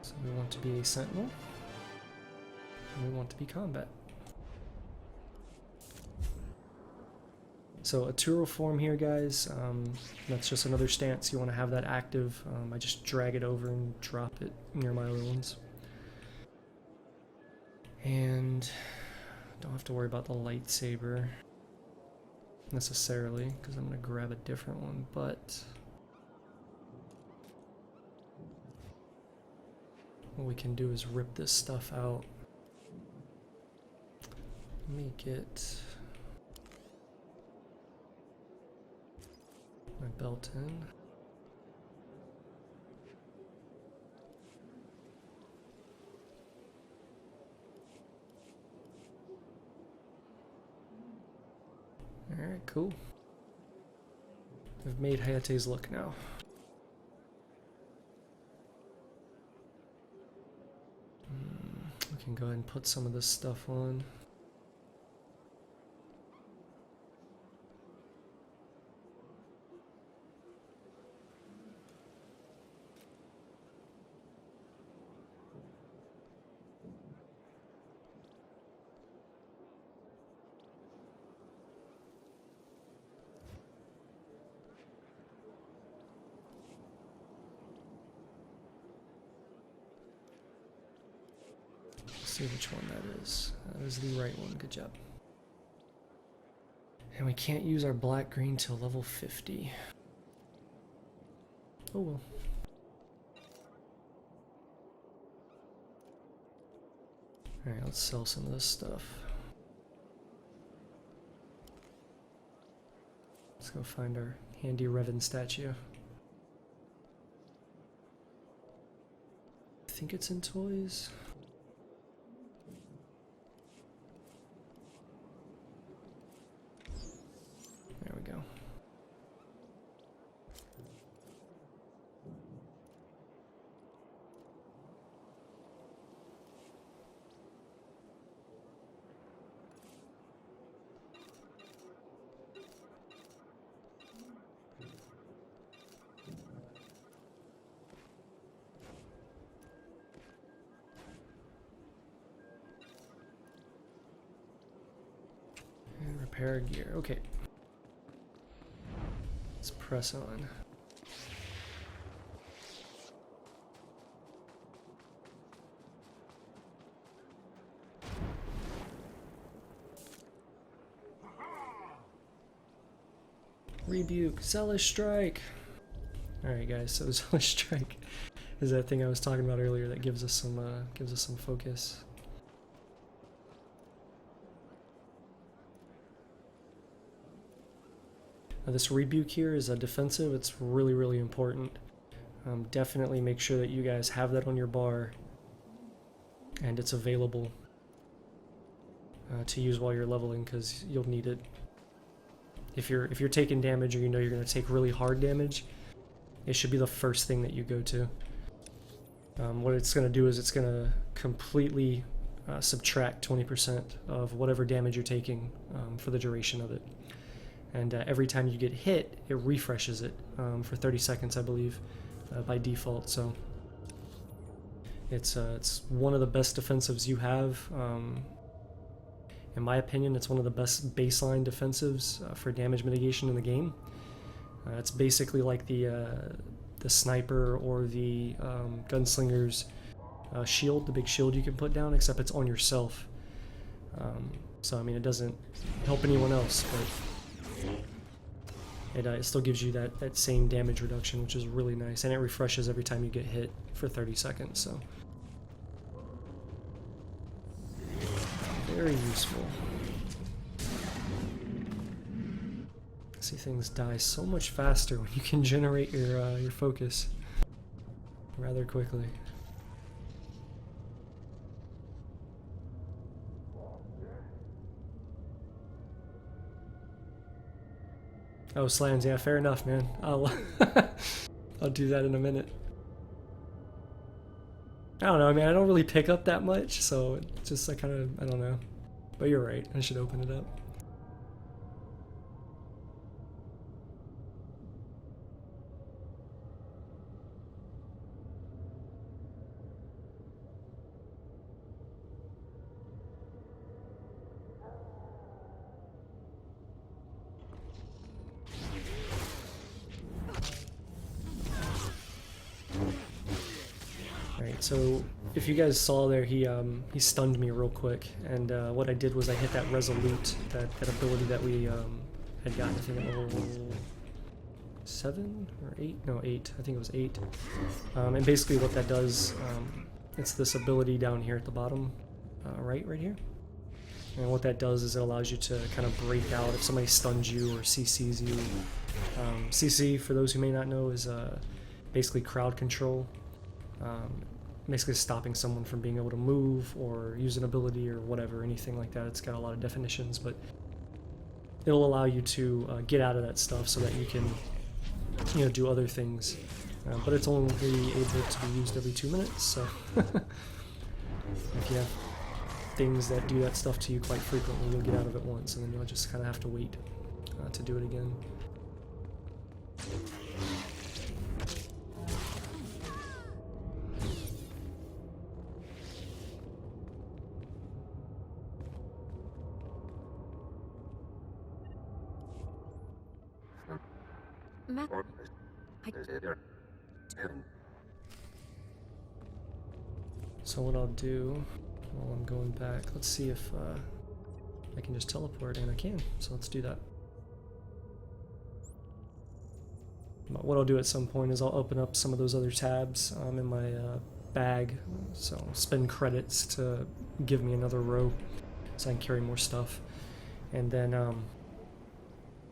So we want to be a sentinel. And we want to be combat. So a Turo form here, guys, that's just another stance. You want to have that active. I just drag it over and drop it near my other ones. And don't have to worry about the lightsaber necessarily, because I'm going to grab a different one, but what we can do is rip this stuff out. Let me get my belt in. Alright, cool. I've made Hayete's look now. We can go ahead and put some of this stuff on. See which one that is. That is the right one. Good job. And we can't use our black green till level 50. Oh well. Alright, let's sell some of this stuff. Let's go find our handy Revan statue. I think it's in toys. There we go. And repair gear. Okay. Let's press on. Rebuke, Zealous Strike. Alright guys, so Zealous Strike is that thing I was talking about earlier that gives us some focus. This rebuke here is a defensive. It's really, really important. Definitely make sure that you guys have that on your bar and it's available to use while you're leveling, because you'll need it. If you're taking damage, or you know you're going to take really hard damage, it should be the first thing that you go to. What it's going to do is it's going to completely subtract 20% of whatever damage you're taking for the duration of it. And every time you get hit, it refreshes it for 30 seconds, I believe, by default. So it's one of the best defensives you have. In my opinion, it's one of the best baseline defensives for damage mitigation in the game. It's basically like the sniper or the gunslinger's shield, the big shield you can put down, except it's on yourself. So I mean, it doesn't help anyone else, but it still gives you that same damage reduction, which is really nice, and it refreshes every time you get hit for 30 seconds, so very useful. See, things die so much faster when you can generate your focus rather quickly. Oh, slams, yeah, fair enough, man. I'll do that in a minute. I don't know, I mean, I don't really pick up that much, so it's just I don't know. But you're right, I should open it up. So if you guys saw there, he stunned me real quick, and what I did was I hit that Resolute, that ability that we had gotten, I think at level 7 or 8? No, 8. I think it was 8. And basically what that does, It's this ability down here at the bottom, right here. And what that does is it allows you to kind of break out if somebody stuns you or CCs you. CC, for those who may not know, is basically crowd control. Basically stopping someone from being able to move or use an ability or whatever, anything like that. It's got a lot of definitions, but it'll allow you to get out of that stuff so that you can, you know, do other things. But it's only able to be used every 2 minutes, so if you have things that do that stuff to you quite frequently, you'll get out of it once, and then you'll just kind of have to wait to do it again. So what I'll do while I'm going back, let's see if I can just teleport, and I can, so let's do that. But what I'll do at some point is I'll open up some of those other tabs in my bag, so I'll spend credits to give me another row so I can carry more stuff. And then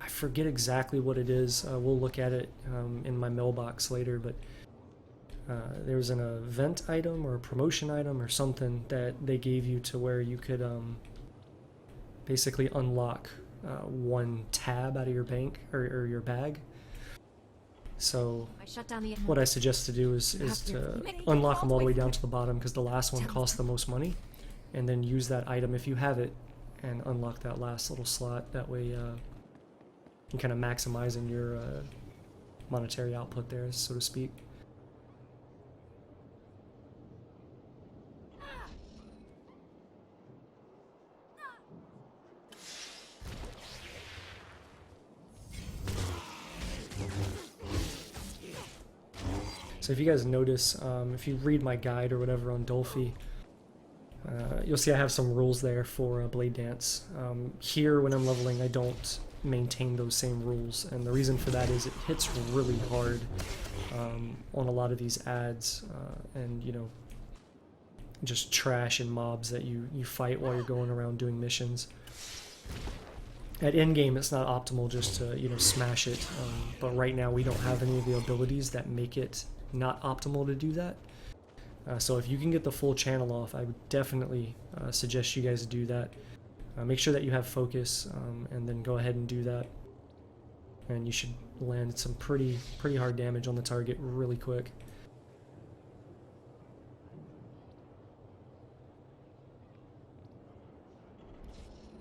I forget exactly what it is. We'll look at it in my mailbox later, but there was an event item or a promotion item or something that they gave you to where you could basically unlock one tab out of your bank or your bag. So what I suggest to do is to unlock them all the way down to the bottom, because the last one costs the most money, and then use that item if you have it and unlock that last little slot. That way you're kind of maximizing your monetary output there, so to speak. So if you guys notice, if you read my guide or whatever on Dolphy, you'll see I have some rules there for Blade Dance. Here, when I'm leveling, I don't maintain those same rules, and the reason for that is it hits really hard on a lot of these ads, and, you know, just trash and mobs that you fight while you're going around doing missions. At endgame, it's not optimal just to, you know, smash it, but right now we don't have any of the abilities that make it not optimal to do that. So if you can get the full channel off, I would definitely suggest you guys do that. Make sure that you have focus, and then go ahead and do that. And you should land some pretty hard damage on the target really quick.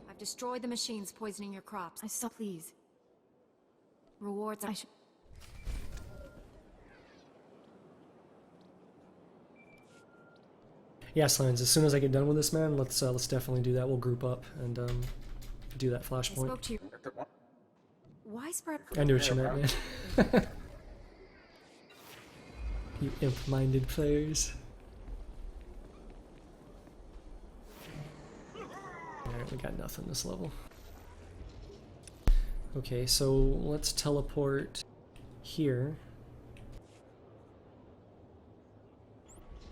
I've destroyed the machines poisoning your crops. I saw, please. Rewards I should. Yeah, Slines, as soon as I get done with this, man, let's definitely do that. We'll group up and do that flashpoint. I spoke to you. Why spread? I knew what you meant, man. You imp-minded players. Alright, we got nothing this level. Okay, so let's teleport here.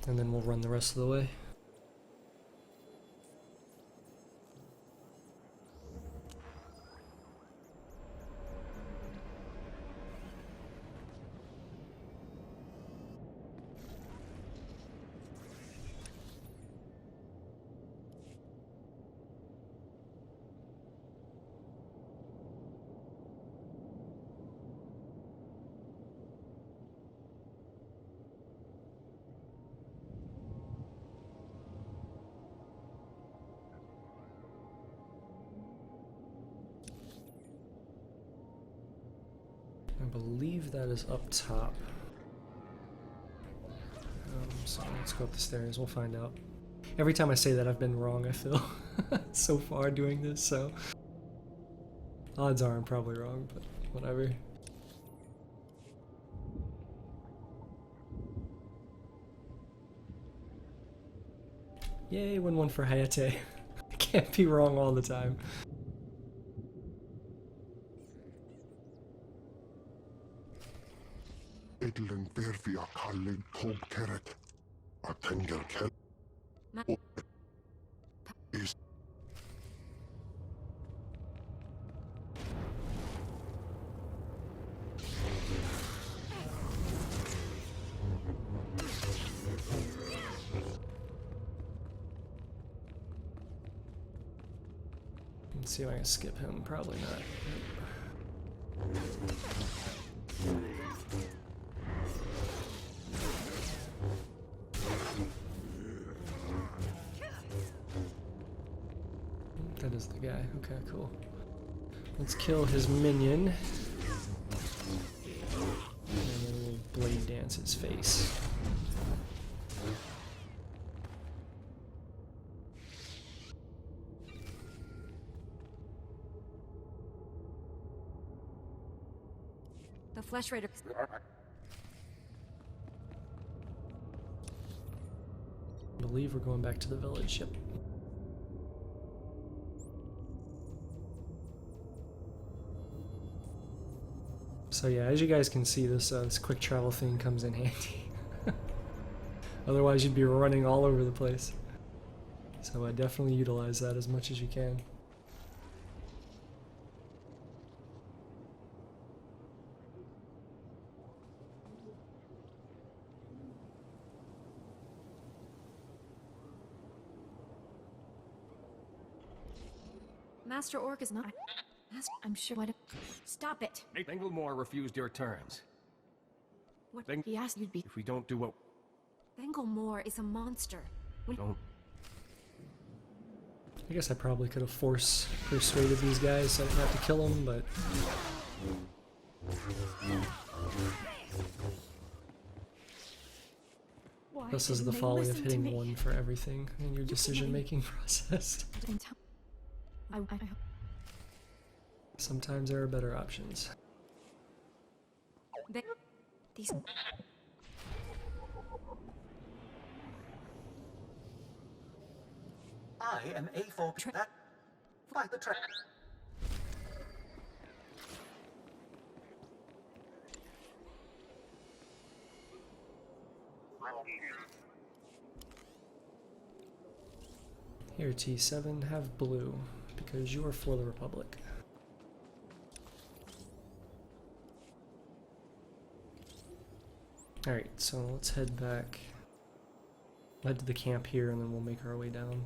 And then we'll run the rest of the way. I believe that is up top. So let's go up the stairs, we'll find out. Every time I say that, I've been wrong, I feel, so far doing this, so... Odds are I'm probably wrong, but whatever. Yay, 1-1 for Hayete. Can't be wrong all the time. Edlen vervia kallin tomkeret. Ma- Let's see if I can skip him. Probably not. That is the guy. Okay, cool. Let's kill his minion. And then we'll blade dance his face. The Flesh Raider. I believe we're going back to the village. Yep. So yeah, as you guys can see, this quick travel thing comes in handy. Otherwise, you'd be running all over the place. So definitely utilize that as much as you can. Master Orc is not. I'm sure. What? Stop it! Bengilmore refused your terms. What? He asked you'd be. If we don't do what... Bengilmore is a monster. Don't... I guess I probably could have force persuaded these guys so I didn't have to kill them, but... Why This is didn't the they folly of listen to hitting me? one for everything in your decision-making process. Didn't tell- I Sometimes there are better options. these. I am A4. That. Fight the track. Here, T7, have blue, because you are for the Republic. Alright, so let's head back. Head to the camp here, and then we'll make our way down.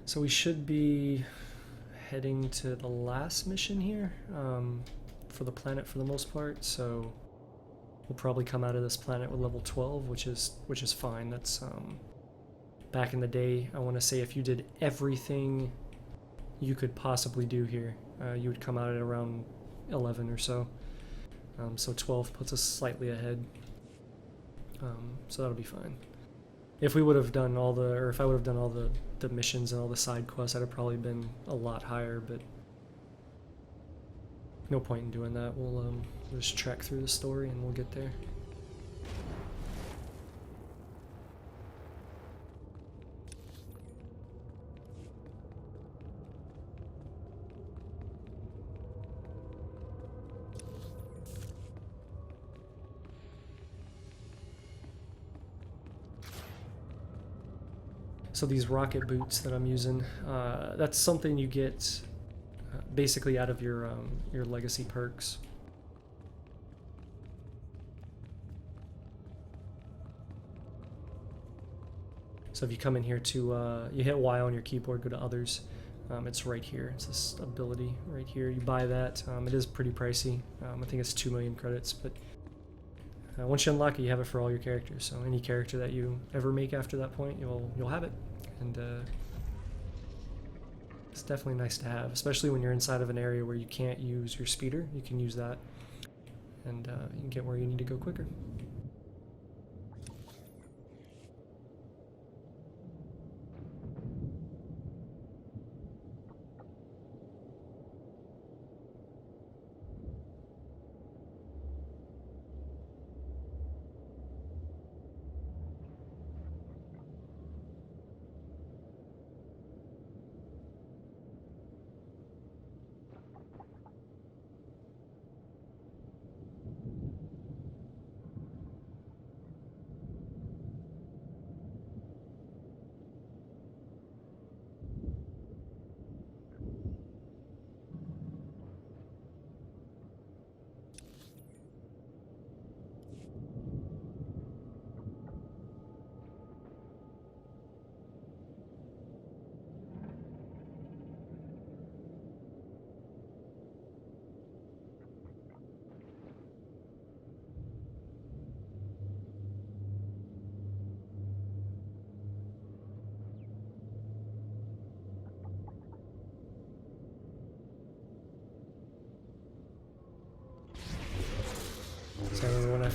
So we should be heading to the last mission here for the planet for the most part. So we'll probably come out of this planet with level 12, which is fine. That's back in the day. I want to say if you did everything you could possibly do here, you would come out at around 11 or so. So 12 puts us slightly ahead. So that'll be fine. If we would have done all the, or if I would have done all the missions and all the side quests, I'd have probably been a lot higher, but no point in doing that. We'll just trek through the story and we'll get there. So these rocket boots that I'm using, that's something you get basically out of your legacy perks. So if you come in here to, you hit Y on your keyboard, go to others, it's right here. It's this ability right here. You buy that. It is pretty pricey. I think it's 2 million credits, but once you unlock it, you have it for all your characters. So any character that you ever make after that point, you'll have it. And it's definitely nice to have, especially when you're inside of an area where you can't use your speeder. You can use that, and you can get where you need to go quicker.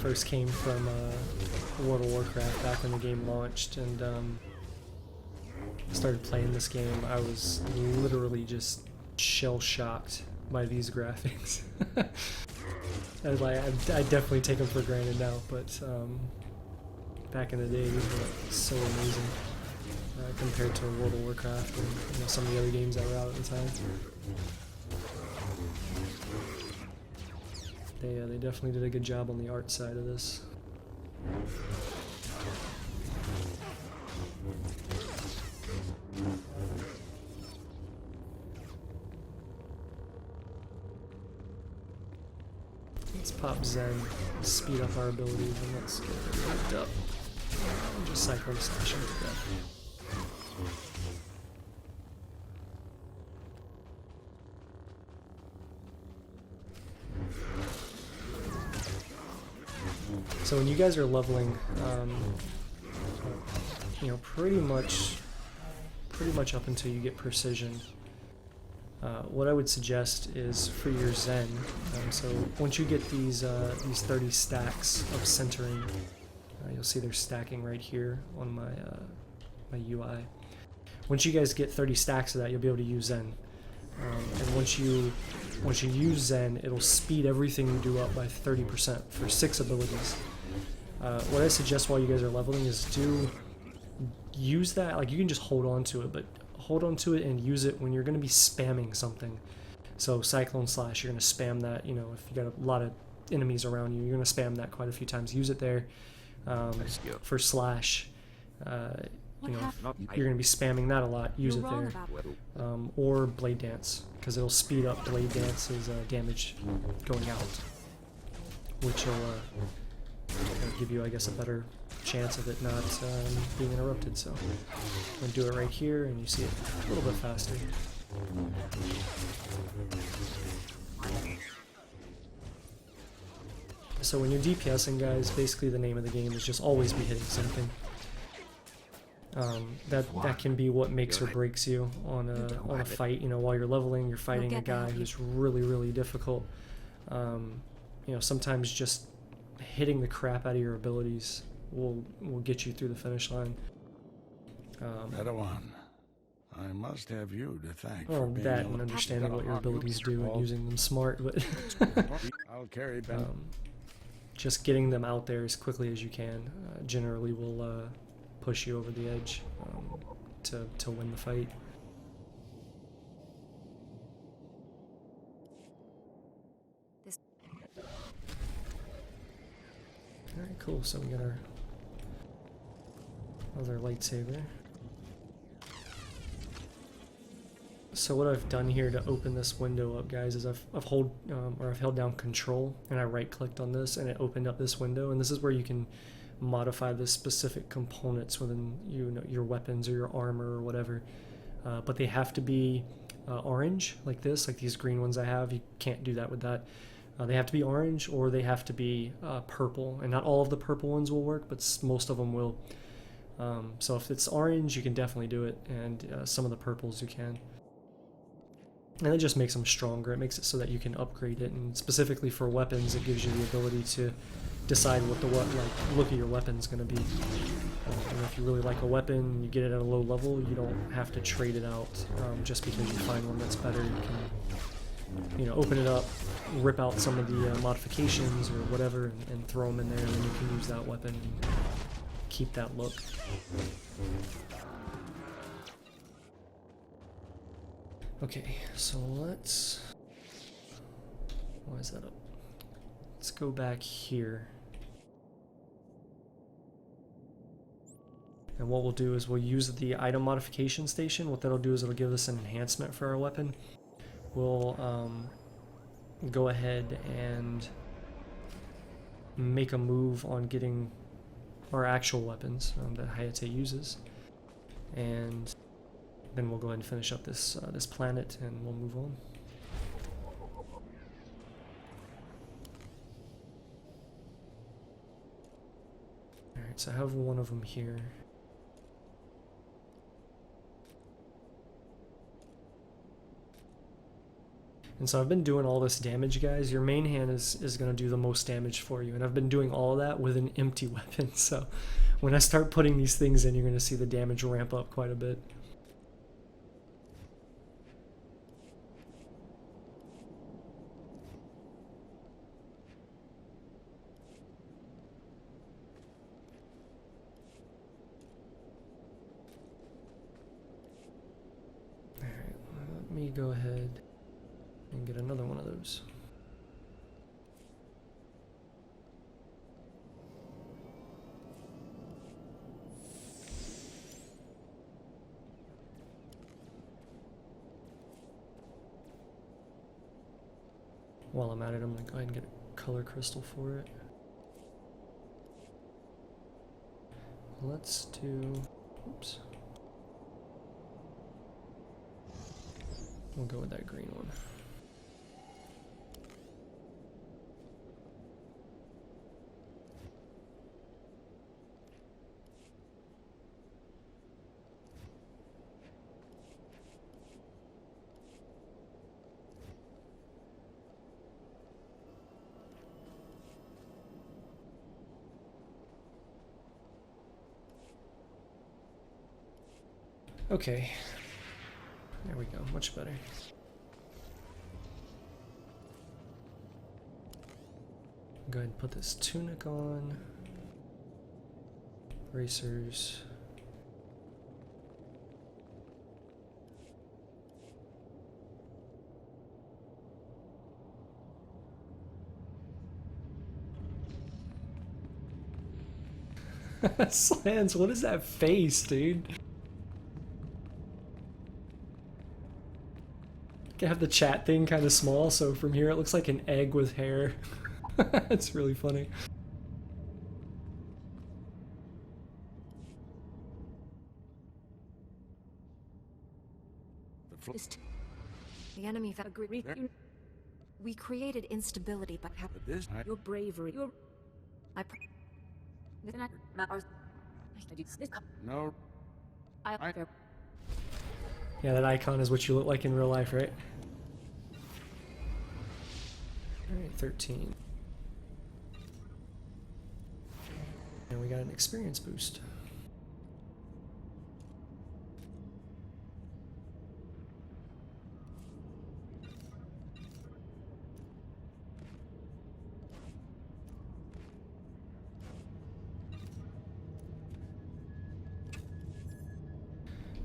first came from World of Warcraft back when the game launched, and started playing this game. I was literally just shell-shocked by these graphics. And like, I definitely take them for granted now, but back in the day, these were like, so amazing compared to World of Warcraft and some of the other games that were out at the time. They definitely did a good job on the art side of this. Let's pop Zen, speed up our abilities, and let's get it hooked up. And just cycle and slash him to death. So when you guys are leveling, you know, pretty much up until you get precision, what I would suggest is for your Zen. So once you get these 30 stacks of centering, you'll see they're stacking right here on my my UI. Once you guys get 30 stacks of that, you'll be able to use Zen. And once you use Zen, it'll speed everything you do up by 30% for 6 abilities. What I suggest while you guys are leveling is use that. Like, you can just hold on to it, but hold on to it and use it when you're going to be spamming something. So Cyclone Slash, you're going to spam that. You know, if you got a lot of enemies around you, you're going to spam that quite a few times. Use it there. For Slash, you know, you're going to be spamming that a lot. Use it there. Or Blade Dance, because it'll speed up Blade Dance's damage going out, which will give you, I guess, a better chance of it not being interrupted. So I'm going to do it right here, and you see it a little bit faster. So when you're DPSing, guys, basically the name of the game is just always be hitting something. That can be what makes or breaks you on a fight. You know, while you're leveling, you're fighting a guy who's really difficult. You know, sometimes just hitting the crap out of your abilities will get you through the finish line. Padawan, I must have you to thank well, for being that and understanding what your abilities do and using them smart, but I'll carry Ben. just getting them out there as quickly as you can generally will push you over the edge to win the fight. Alright, cool. So we got our other lightsaber. So what I've done here to open this window up, guys, is I've held down Control and I right-clicked on this and it opened up this window. And this is where you can modify the specific components within your weapons or your armor or whatever. But they have to be orange, like this, like these green ones I have. You can't do that with that. They have to be orange or they have to be purple. And not all of the purple ones will work, but most of them will. So if it's orange, you can definitely do it, and some of the purples you can. And it just makes them stronger. It makes it so that you can upgrade it, and specifically for weapons, it gives you the ability to decide what the look of your weapon's going to be. And if you really like a weapon, you get it at a low level, you don't have to trade it out just because you find one that's better. You can, you know, open it up, rip out some of the modifications or whatever, and throw them in there, and then you can use that weapon and keep that look. Okay, so let's... Why is that up? Let's go back here. And what we'll do is we'll use the item modification station. What that'll do is it'll give us an enhancement for our weapon. We'll go ahead and make a move on getting our actual weapons that Hayete uses. And then we'll go ahead and finish up this this planet, and we'll move on. Alright, so I have one of them here. And so I've been doing all this damage, guys. Your main hand is going to do the most damage for you. And I've been doing all of that with an empty weapon. So when I start putting these things in, you're going to see the damage ramp up quite a bit. Alright, let me go ahead and get another one of those. While I'm at it, I'm going to go ahead and get a color crystal for it. Let's do... Oops. We'll go with that green one. Okay, there we go, much better. Go ahead and put this tunic on. Bracers. Slans, what is that face, dude? I have the chat thing kind of small, so from here it looks like an egg with hair. It's really funny. The enemy that agreed. We created instability, but your bravery. No. Yeah, that icon is what you look like in real life, right? Alright, 13. And we got an experience boost.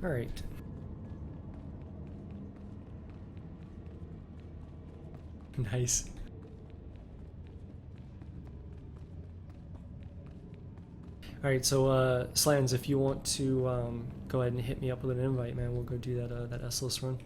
Alright. Nice. Alright, so Slans, if you want to go ahead and hit me up with an invite, man, we'll go do that that S-list run.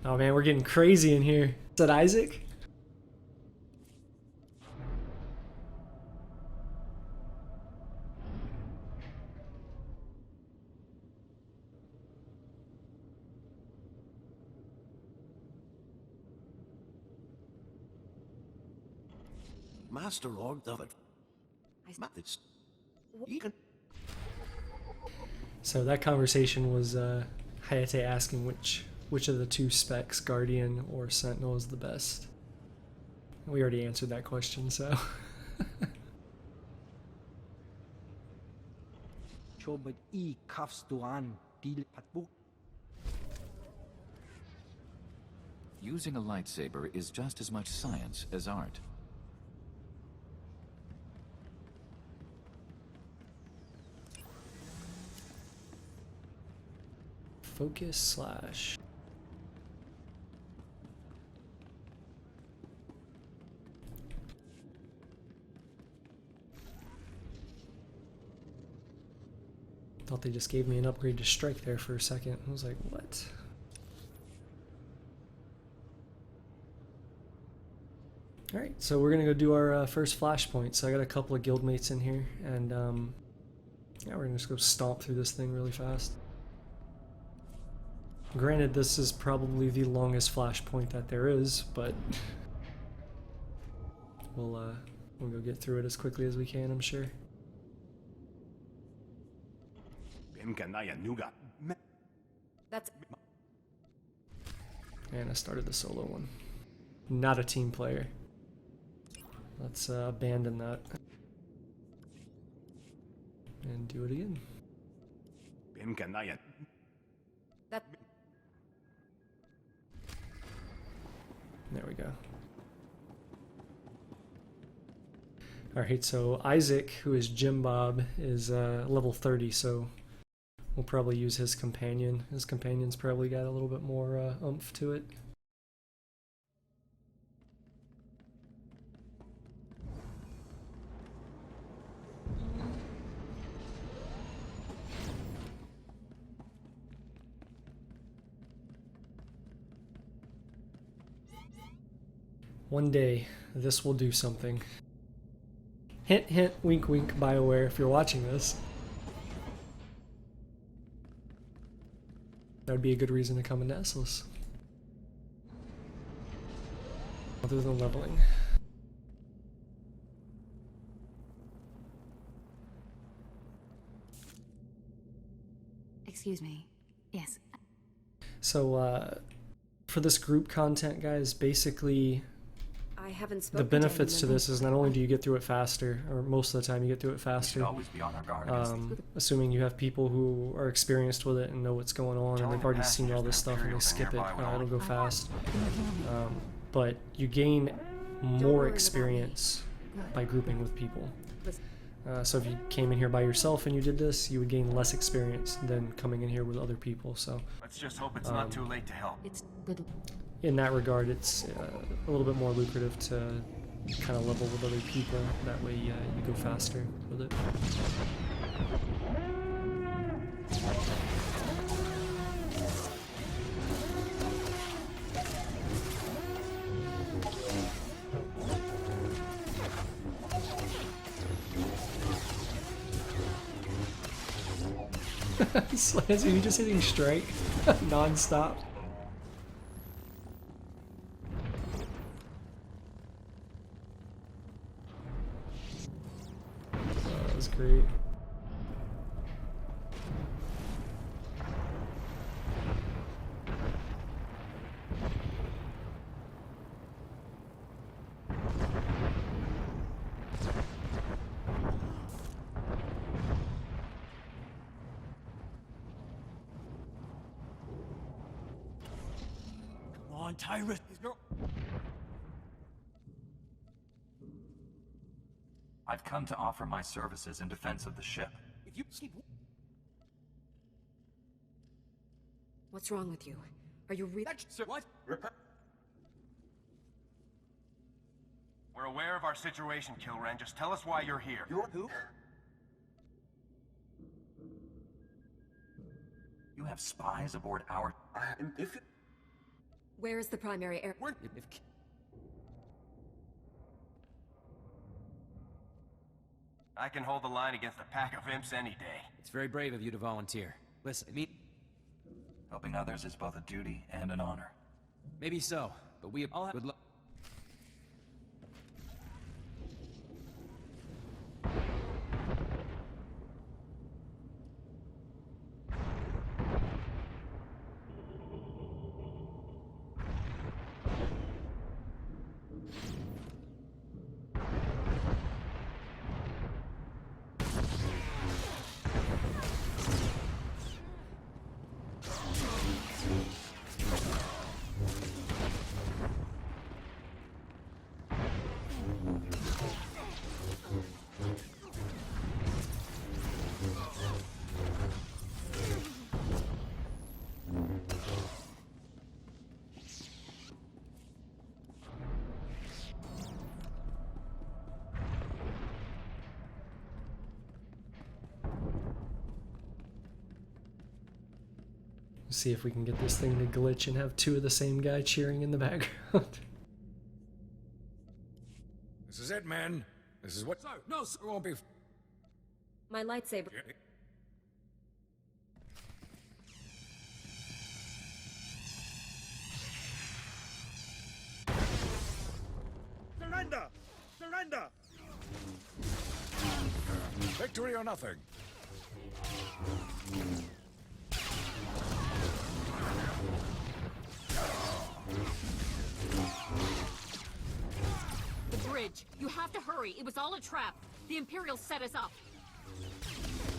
Oh man, we're getting crazy in here. Is that Isaac? Master Lord of it. Methods. So that conversation was Hayete asking which of the two specs, Guardian or Sentinel, is the best. We already answered that question, so. Using a lightsaber is just as much science as art. Focus slash. Thought they just gave me an upgrade to strike there for a second. I was like, what? Alright, so we're gonna go do our first flashpoint. So I got a couple of guildmates in here, and yeah, we're gonna just go stomp through this thing really fast. Granted, this is probably the longest flashpoint that there is, but we'll go get through it as quickly as we can, I'm sure. That's And I started the solo one. Not a team player. Let's abandon that. And do it again. that. There we go. Alright, so Isaac, who is Jim Bob, is level 30, so we'll probably use his companion. His companion's probably got a little bit more oomph to it. One day, this will do something. Hint, hint, wink, wink, BioWare, if you're watching this. That would be a good reason to come into Essless. Other than leveling. Excuse me. Yes. So, for this group content, guys, basically I haven't the spoken benefits to this is not only do you get through it faster, or most of the time you get through it faster, Always be on our guard. assuming you have people who are experienced with it and know what's going on and they've already seen all this stuff and they skip it, it'll go fast. But you gain more experience by grouping with people. So if you came in here by yourself and you did this, you would gain less experience than coming in here with other people. So Let's just hope it's not too late to help. It's good. in that regard, it's a little bit more lucrative to kind of level with other people. That way you go faster with it. Slaz, are you just hitting strike non-stop? That was great. On, Tyrus. I've come to offer my services in defense of the ship. If you keep... What's wrong with you? Are you Sir, what? We're aware of our situation, Kilran. Just tell us why you're here. You're who? You have spies aboard our... Where is the primary air? I can hold the line against a pack of imps any day. It's very brave of you to volunteer. Listen, Helping others is both a duty and an honor. maybe so, but we all have good luck. See if we can get this thing to glitch and have two of the same guy cheering in the background. This is it, men. This is what. No, sir. It won't be. My lightsaber. Surrender! Surrender! Victory or nothing. The bridge. You have to hurry. It was all a trap. The Imperials set us up.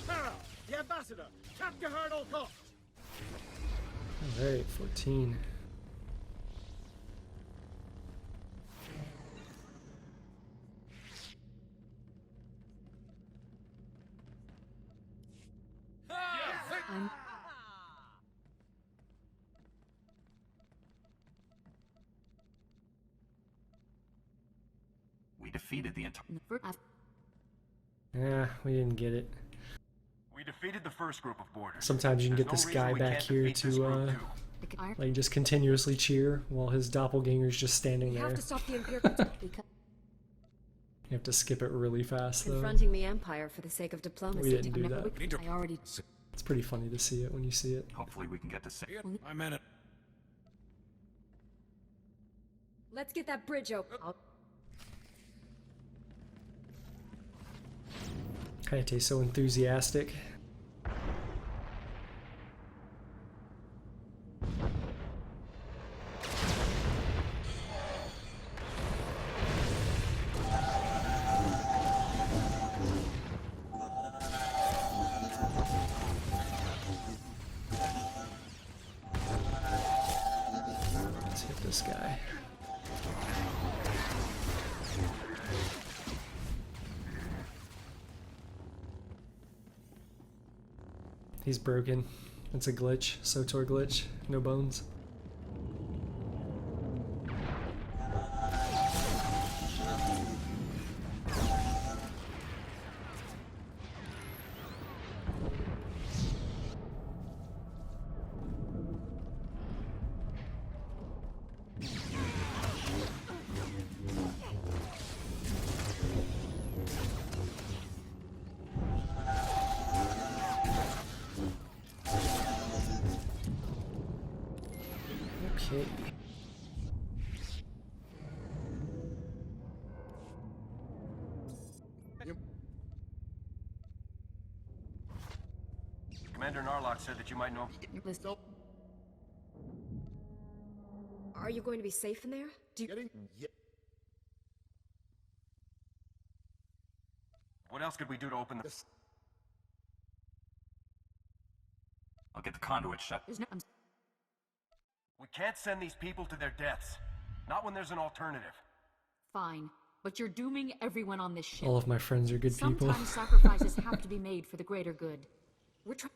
Sarah, the ambassador. Capture her at all costs. Alright, 14. We defeated the entire... Yeah, we didn't get it. We defeated the first group of boarders. Sometimes you can There's get this no reason guy we back can't here defeat this to, group too. like, just continuously cheer while his doppelganger's just standing We there. have to stop the Imperials because You have to skip it really fast, though. confronting the Empire for the sake of diplomacy. We didn't do that. I already... It's pretty funny to see it when you see it. Hopefully we can get to safety. I meant it. Let's get that bridge open. Hayete's so enthusiastic. Let's hit this guy. He's broken. It's a glitch. SOTOR glitch. No bones. Okay. Commander Narlock said that you might know. Are you going to be safe in there? Do you... What else could we do to open the... I'll get the conduit shut. There's no... We can't send these people to their deaths. Not when there's an alternative. Fine. But you're dooming everyone on this ship. All of my friends are good people. Sometimes sacrifices have to be made for the greater good. We're trying...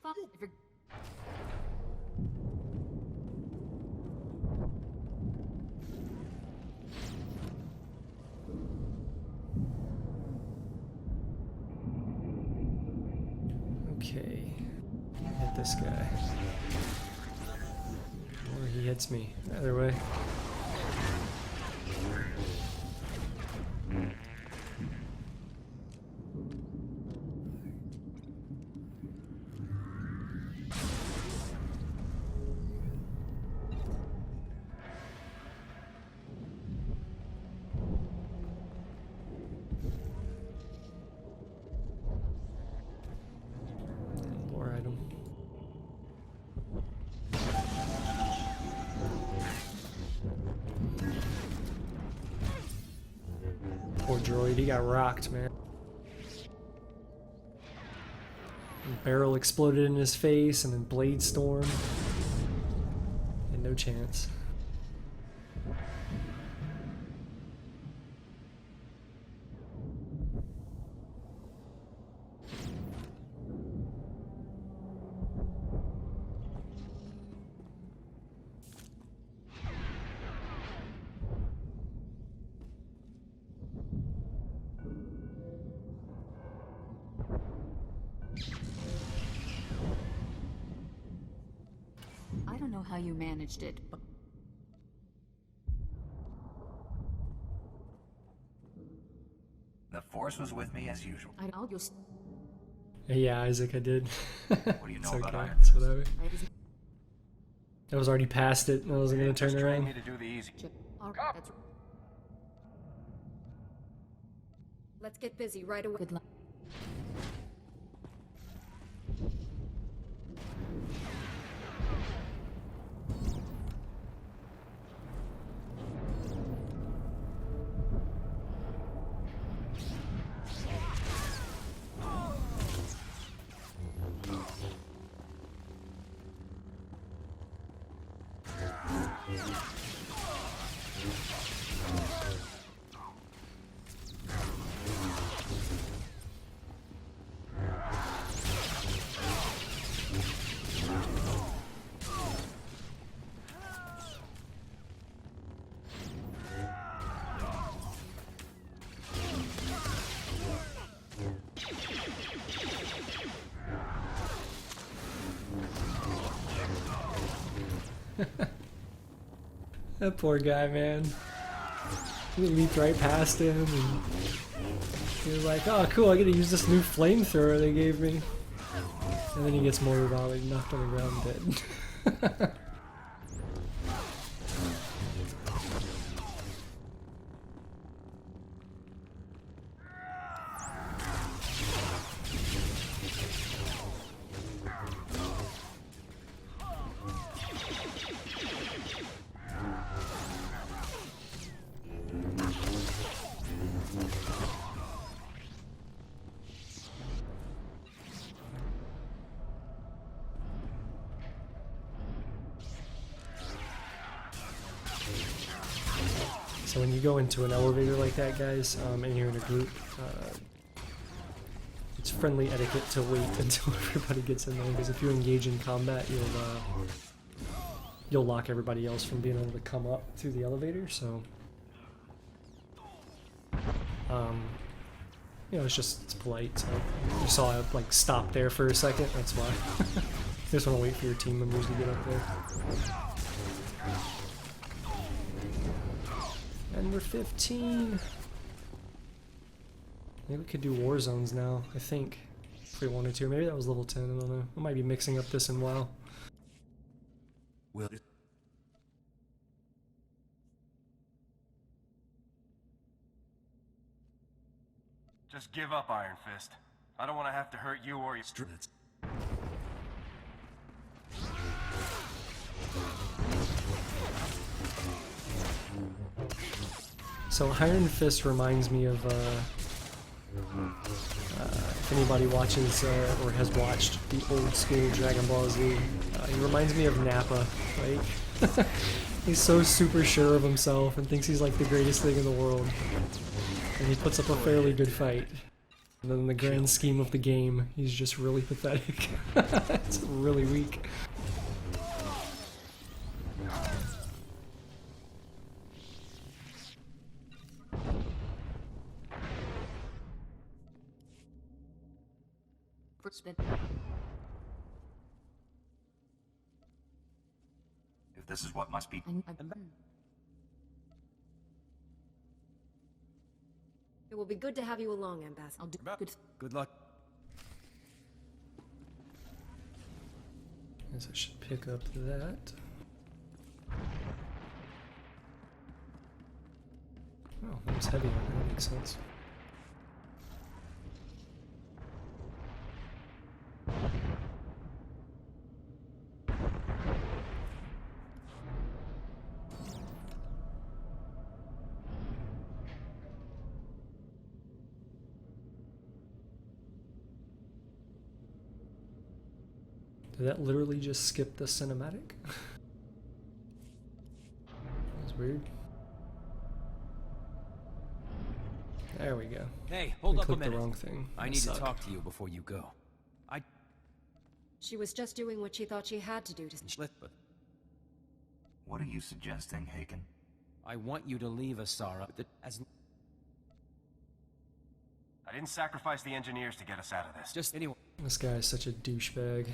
Okay. Hit this guy. Or he hits me. Either way. Lore item. Poor droid, he got rocked, man. Barrel exploded in his face, and then blade storm. And no chance. know how you managed it, but The Force was with me as usual. I'll just. Yeah, Isaac, I did. What do you know It's about okay. Iron It's Fist? whatever. I was already past it. I wasn't gonna turn Just train around. me to do the easy. That's Let's get busy right away. good luck. That poor guy, man. We leaped right past him, and he was like, "Oh, cool! I get to use this new flamethrower they gave me." And then he gets mortar volleyed, knocked on the ground, dead. So when you go into an elevator like that, guys, and you're in a group, it's friendly etiquette to wait until everybody gets in there, because if you engage in combat, you'll lock everybody else from being able to come up through the elevator. So, you know, it's polite. So you saw I like stop there for a second. That's why. You just want to wait for your team members to get up there. And we're 15. Maybe we could do war zones now, I think. If we wanted to. Maybe that was level 10, I don't know. I might be mixing up this and WoW. Will Just give up, Iron Fist. I don't want to have to hurt you or your... So Iron Fist reminds me of, if anybody watches or has watched the old school Dragon Ball Z, he reminds me of Nappa. Like, he's so super sure of himself and thinks he's like the greatest thing in the world. And he puts up a fairly good fight. And then in the grand scheme of the game, he's just really pathetic. It's really weak. If this is what must be... It will be good to have you along, Ambassador. I'll do Good luck. Guess I should pick up that. Oh, it's heavy. That makes sense. Did that literally just skip the cinematic? That's weird. There we go. Hey, hold I up a clicked the minute. wrong thing. I That need sucked. to talk to you before you go. She was just doing what she thought she had to do to... But What are you suggesting, Haken? I want you to leave Asara as I didn't sacrifice the engineers to get us out of this. just anyone. This guy is such a douchebag.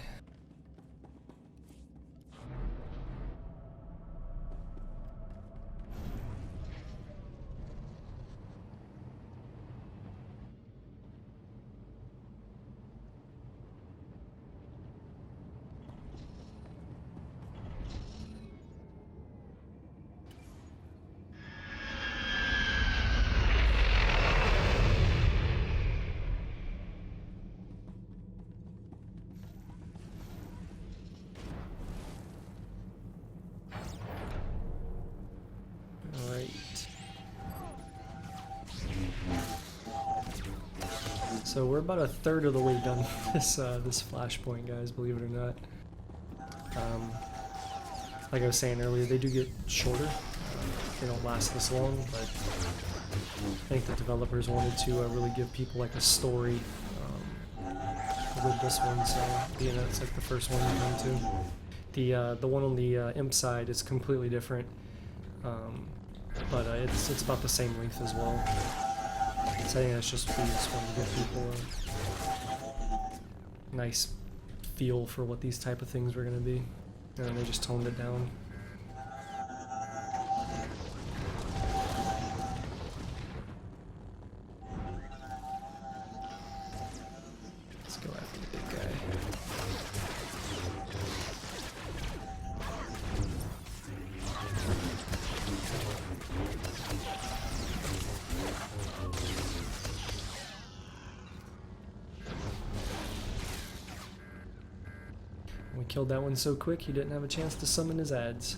So we're about a third of the way done with this flashpoint, guys, believe it or not. Like I was saying earlier, they do get shorter. They don't last this long, but I think the developers wanted to really give people like a story with this one, so being that it's like the first one you come to. The one on the imp side is completely different, but it's about the same length as well. So I think that's just we just want to give people a nice feel for what these type of things were going to be, and they just toned it down. Let's go after the big guy. We killed that one so quick he didn't have a chance to summon his ads.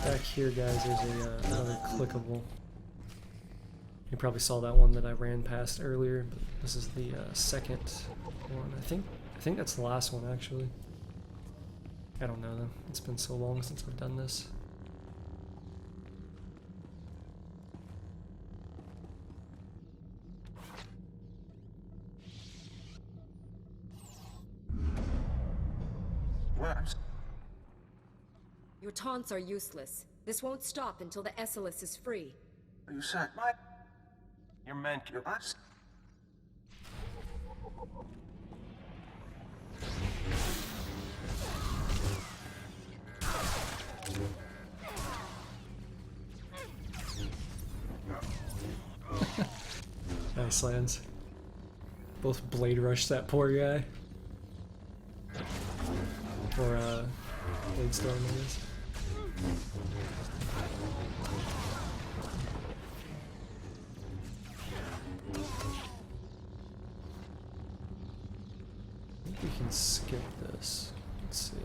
Back here, guys, there's another clickable. You probably saw that one that I ran past earlier, but this is the second one. I think that's the last one, actually. I don't know, though. It's been so long since I've done this. Your taunts are useless. This won't stop until the Esselis is free. You said my... You're meant to. Us? Nice lands. Both blade rush that poor guy. Or blade storm, I guess. I think we can skip this. Let's see.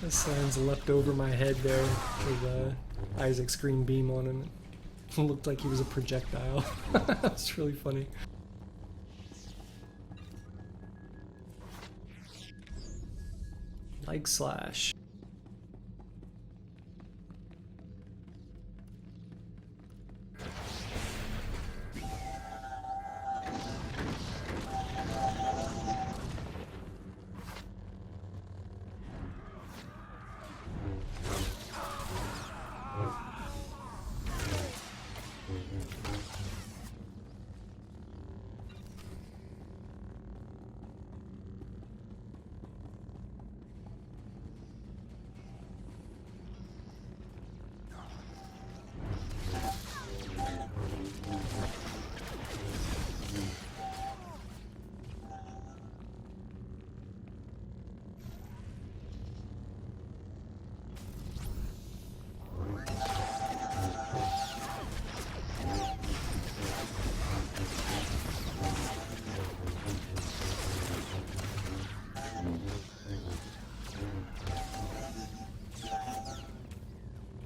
This sounds leapt over my head there with Isaac's green beam on him. It looked like he was a projectile. That's really funny. Like slash.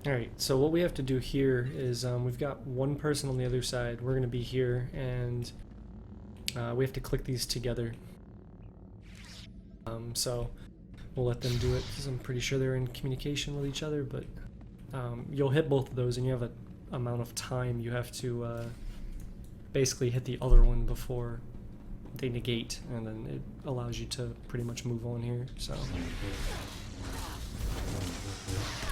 Alright, so what we have to do here is we've got one person on the other side. We're going to be here, and we have to click these together. So we'll let them do it because I'm pretty sure they're in communication with each other, but you'll hit both of those and you have an amount of time you have to basically hit the other one before they negate, and then it allows you to pretty much move on here. So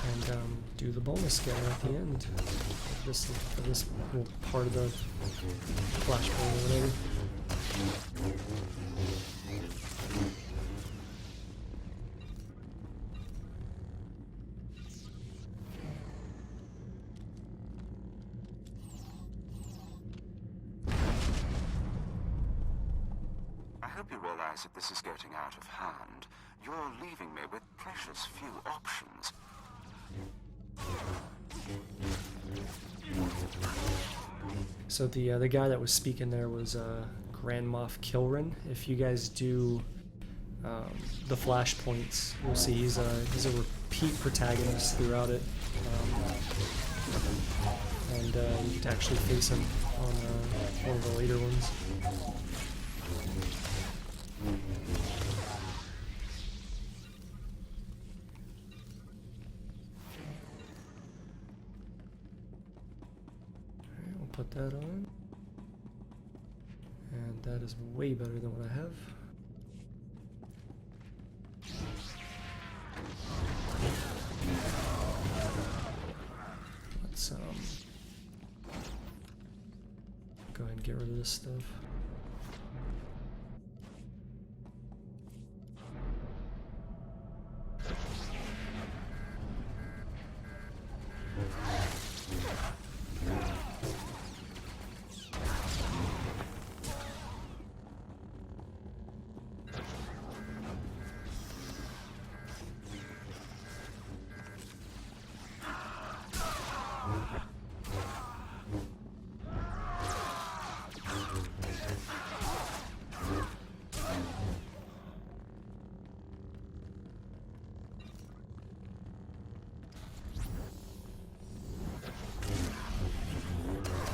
and do the bonus scanner at the end of this little part of the flashpoint or whatever. I hope you realize that this is getting out of hand. You're leaving me with precious few options. So the guy that was speaking there was Grand Moff Kilrin. If you guys do the flashpoints, you'll see he's a repeat protagonist throughout it, and you can actually face him on one of the later ones. Put that on, and that is way better than what I have. Let's go ahead and get rid of this stuff.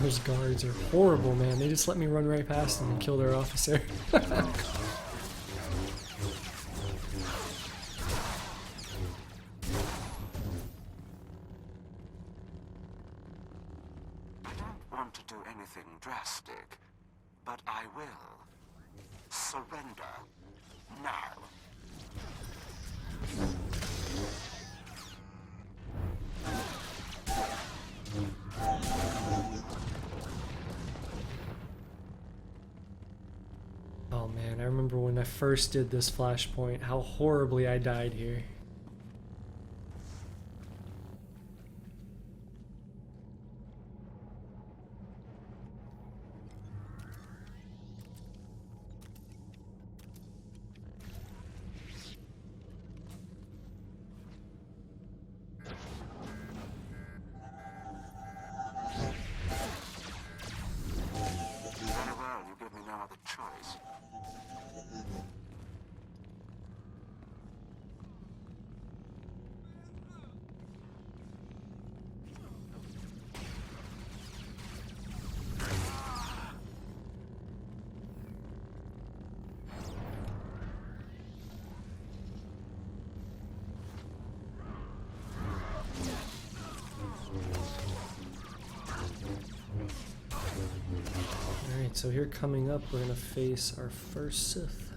Those guards are horrible, man. They just let me run right past them and kill their officer. I don't want to do anything drastic, but I will. Surrender now. Oh man, I remember when I first did this flashpoint, how horribly I died here. Very well, you give me no other choice. Alright, so here coming up, we're gonna face our first Sith.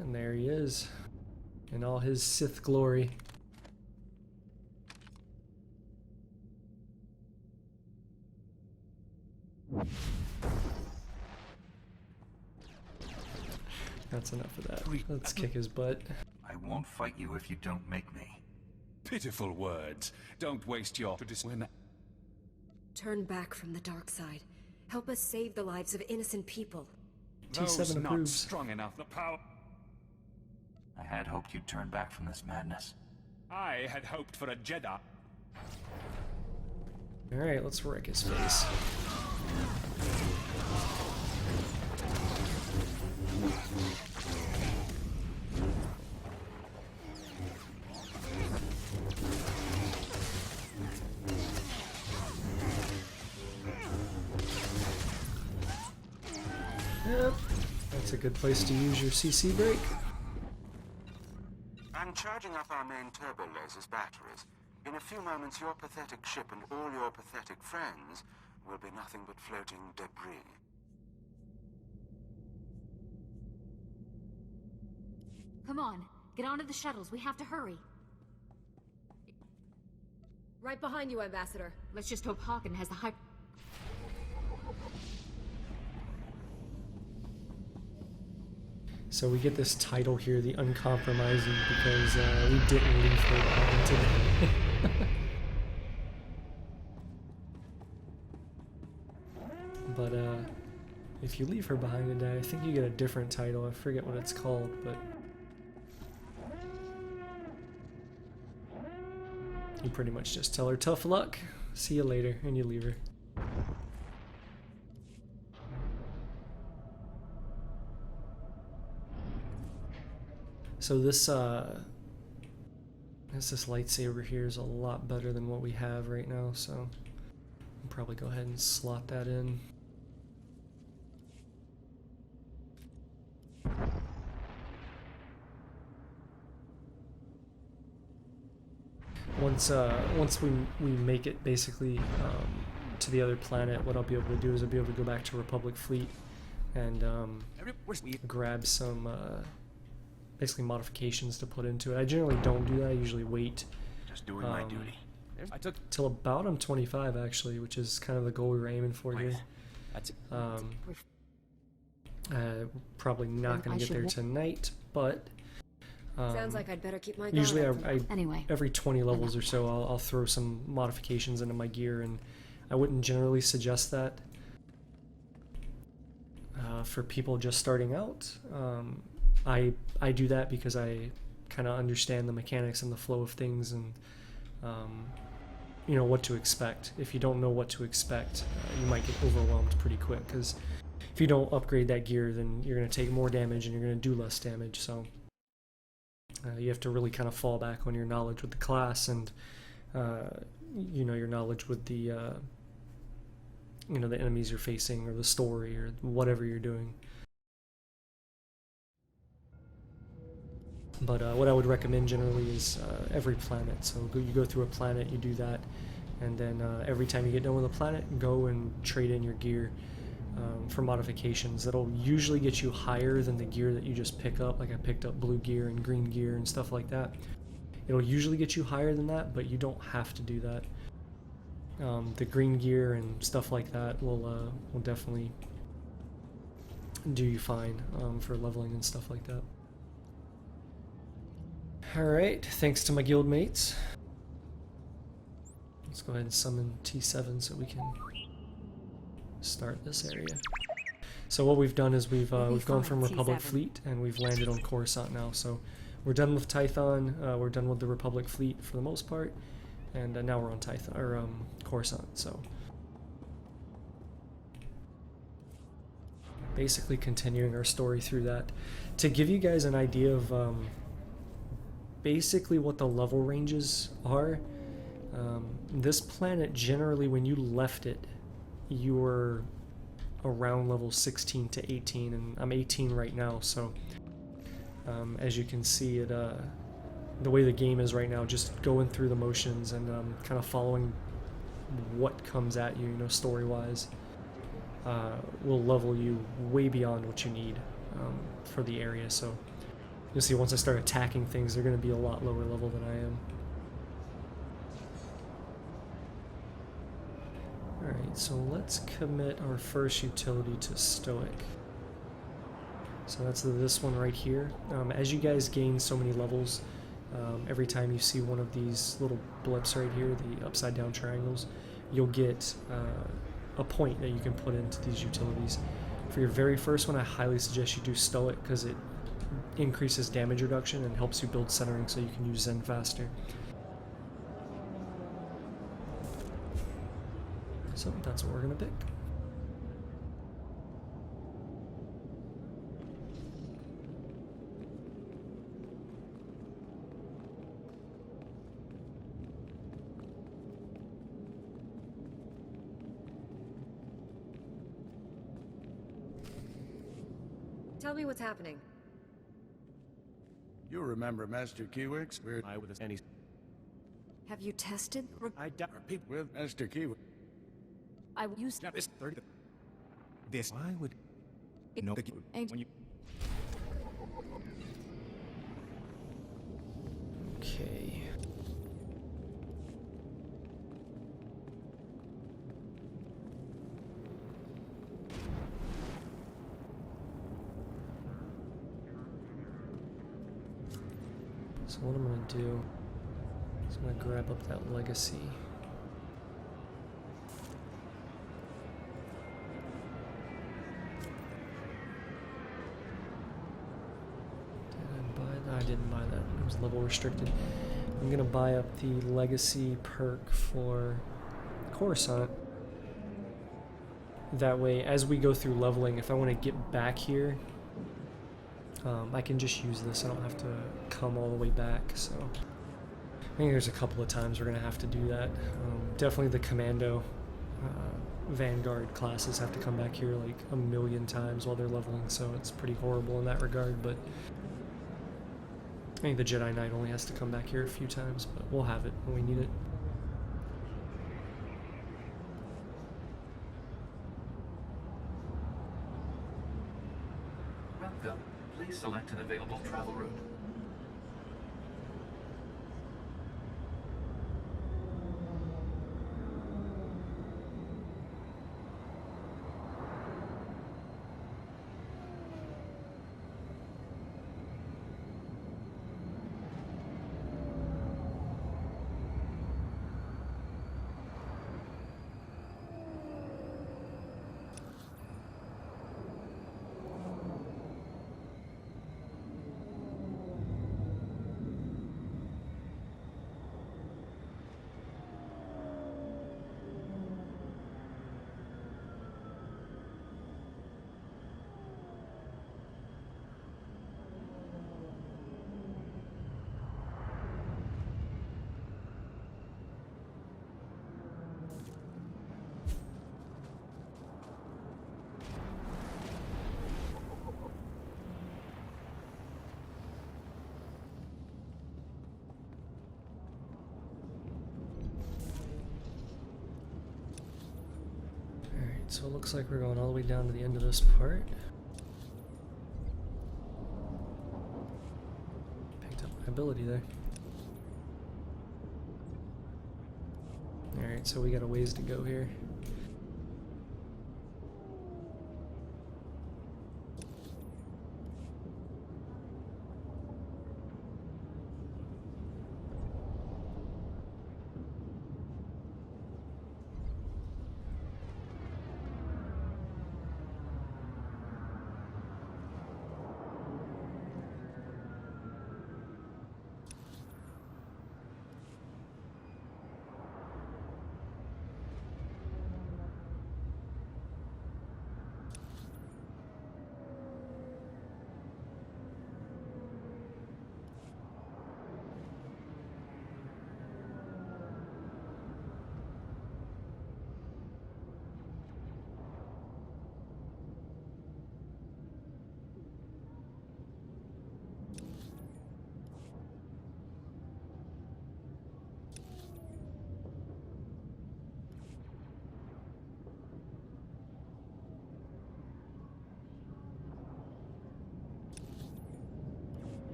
And there he is, in all his Sith glory. That's enough of that. Let's kick his butt. I won't fight you if you don't make me. Pitiful words. Don't waste your... Turn back from the dark side. Help us save the lives of innocent people. Those T7 not approves. strong enough. The power... I had hoped you'd turn back from this madness. I had hoped for a Jedi. Alright, let's wreck his face. Yep, that's a good place to use your CC break. I'm charging up our main turbo lasers batteries. In a few moments, your pathetic ship and all your pathetic friends will be nothing but floating debris. Come on, get onto the shuttles. We have to hurry. Right behind you, Ambassador. Let's just hope Hawken has the hyper. So we get this title here, the Uncompromising, because we didn't leave her behind today. But if you leave her behind today, I think you get a different title. I forget what it's called, but you pretty much just tell her tough luck, see you later, and you leave her. So this lightsaber here is a lot better than what we have right now, so I'll probably go ahead and slot that in. Once we make it basically to the other planet, what I'll be able to do is I'll be able to go back to Republic Fleet and grab some basically modifications to put into it. I generally don't do that. I usually wait. Just doing my duty. I took Till about I'm 25 actually, which is kind of the goal we were aiming for here. Probably not going to get there tonight, but Sounds like I'd better keep my guard usually up. Anyway, every 20 levels or so I'll throw some modifications into my gear, and I wouldn't generally suggest that for people just starting out. I do that because I kind of understand the mechanics and the flow of things, and you know what to expect. If you don't know what to expect, you might get overwhelmed pretty quick, because if you don't upgrade that gear, then you're going to take more damage and you're going to do less damage. So you have to really kind of fall back on your knowledge with the class and you know, your knowledge with the you know, the enemies you're facing or the story or whatever you're doing. But what I would recommend generally is every planet. So you go through a planet, you do that, and then every time you get done with a planet, go and trade in your gear for modifications. That'll usually get you higher than the gear that you just pick up. Like I picked up blue gear and green gear and stuff like that. It'll usually get you higher than that, but you don't have to do that. The green gear and stuff like that will definitely do you fine for leveling and stuff like that. Alright, thanks to my guild mates. Let's go ahead and summon T7 so we can start this area. So what we've done is we've gone from Republic Fleet and we've landed on Coruscant now. So we're done with Tython, we're done with the Republic Fleet for the most part, and now we're on Tython, or Coruscant. So basically continuing our story through that. To give you guys an idea of basically what the level ranges are, this planet generally when you left it, you were around level 16 to 18, and I'm 18 right now, so as you can see it, the way the game is right now, just going through the motions and kind of following what comes at you, you know, story-wise, will level you way beyond what you need for the area. So you'll see once I start attacking things, they're going to be a lot lower level than I am. Alright, so let's commit our first utility to Stoic. So that's this one right here. As you guys gain so many levels, every time you see one of these little blips right here, the upside down triangles, you'll get a point that you can put into these utilities. For your very first one, I highly suggest you do Stoic because it increases damage reduction and helps you build centering so you can use Zen faster. So that's what we're going to pick. Tell me what's happening. You remember Master Kiwix? We're with any Have you tested? people with Master Kiwix. I used This 30. This. Why would No. and When you. Okay. So what I'm gonna do is I'm gonna grab up that legacy. Did I buy that? I didn't buy that. It was level restricted. I'm gonna buy up the legacy perk for Coruscant. That way, as we go through leveling, if I want to get back here, I can just use this. I don't have to come all the way back. So I think there's a couple of times we're gonna have to do that. Definitely the Commando Vanguard classes have to come back here like a million times while they're leveling, so it's pretty horrible in that regard. But I think the Jedi Knight only has to come back here a few times, but we'll have it when we need it. Welcome. Please select an available travel route. So it looks like we're going all the way down to the end of this part. Picked up my ability there. Alright, so we got a ways to go here.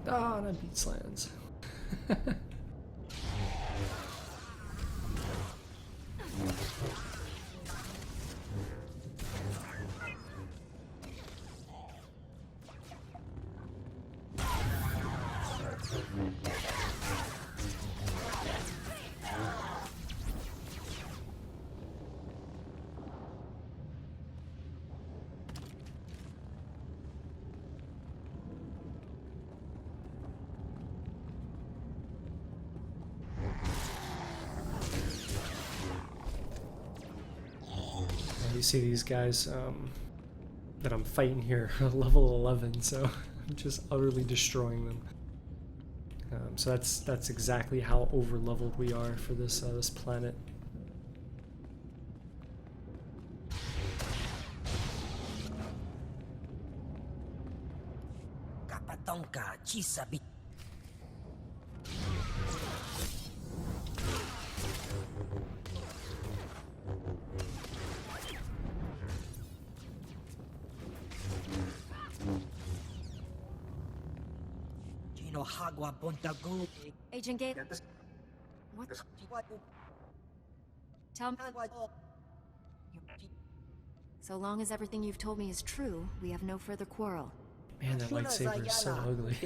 Ah, and I beat Slans. You see these guys that I'm fighting here, level 11, so just utterly destroying them. So that's exactly how over-leveled we are for this this planet. Agent Gate. What? Tell me. So long as everything you've told me is true, we have no further quarrel. Man, that lightsaber is so ugly.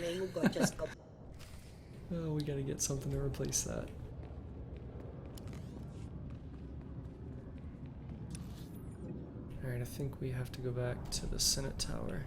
Oh, we gotta get something to replace that. Alright, I think we have to go back to the Senate Tower.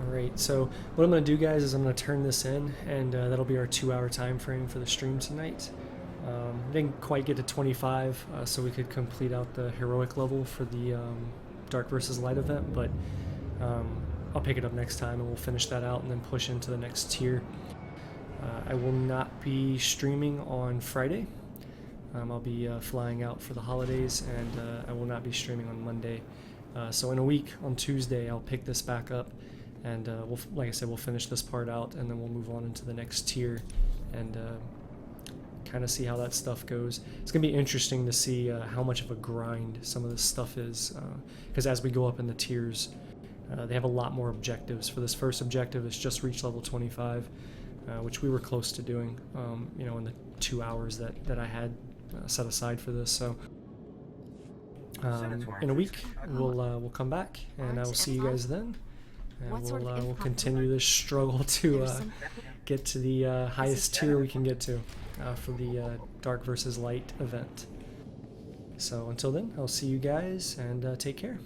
Alright, so what I'm going to do, guys, is I'm going to turn this in, and that'll be our 2-hour time frame for the stream tonight. Didn't quite get to 25, so we could complete out the heroic level for the Dark versus Light event, but I'll pick it up next time and we'll finish that out and then push into the next tier. I will not be streaming on Friday. I'll be flying out for the holidays, and I will not be streaming on Monday. So in a week, on Tuesday, I'll pick this back up, and we'll, like I said, we'll finish this part out, and then we'll move on into the next tier, and kind of see how that stuff goes. It's going to be interesting to see how much of a grind some of this stuff is, because as we go up in the tiers, they have a lot more objectives. For this first objective, it's just reach level 25, which we were close to doing, you know, in the 2 hours that I had set aside for this. So in a week, we'll come back, and I will see you guys then. And we'll continue this struggle to get to the highest tier we can get to for the Dark versus Light event. So until then, I'll see you guys, and take care.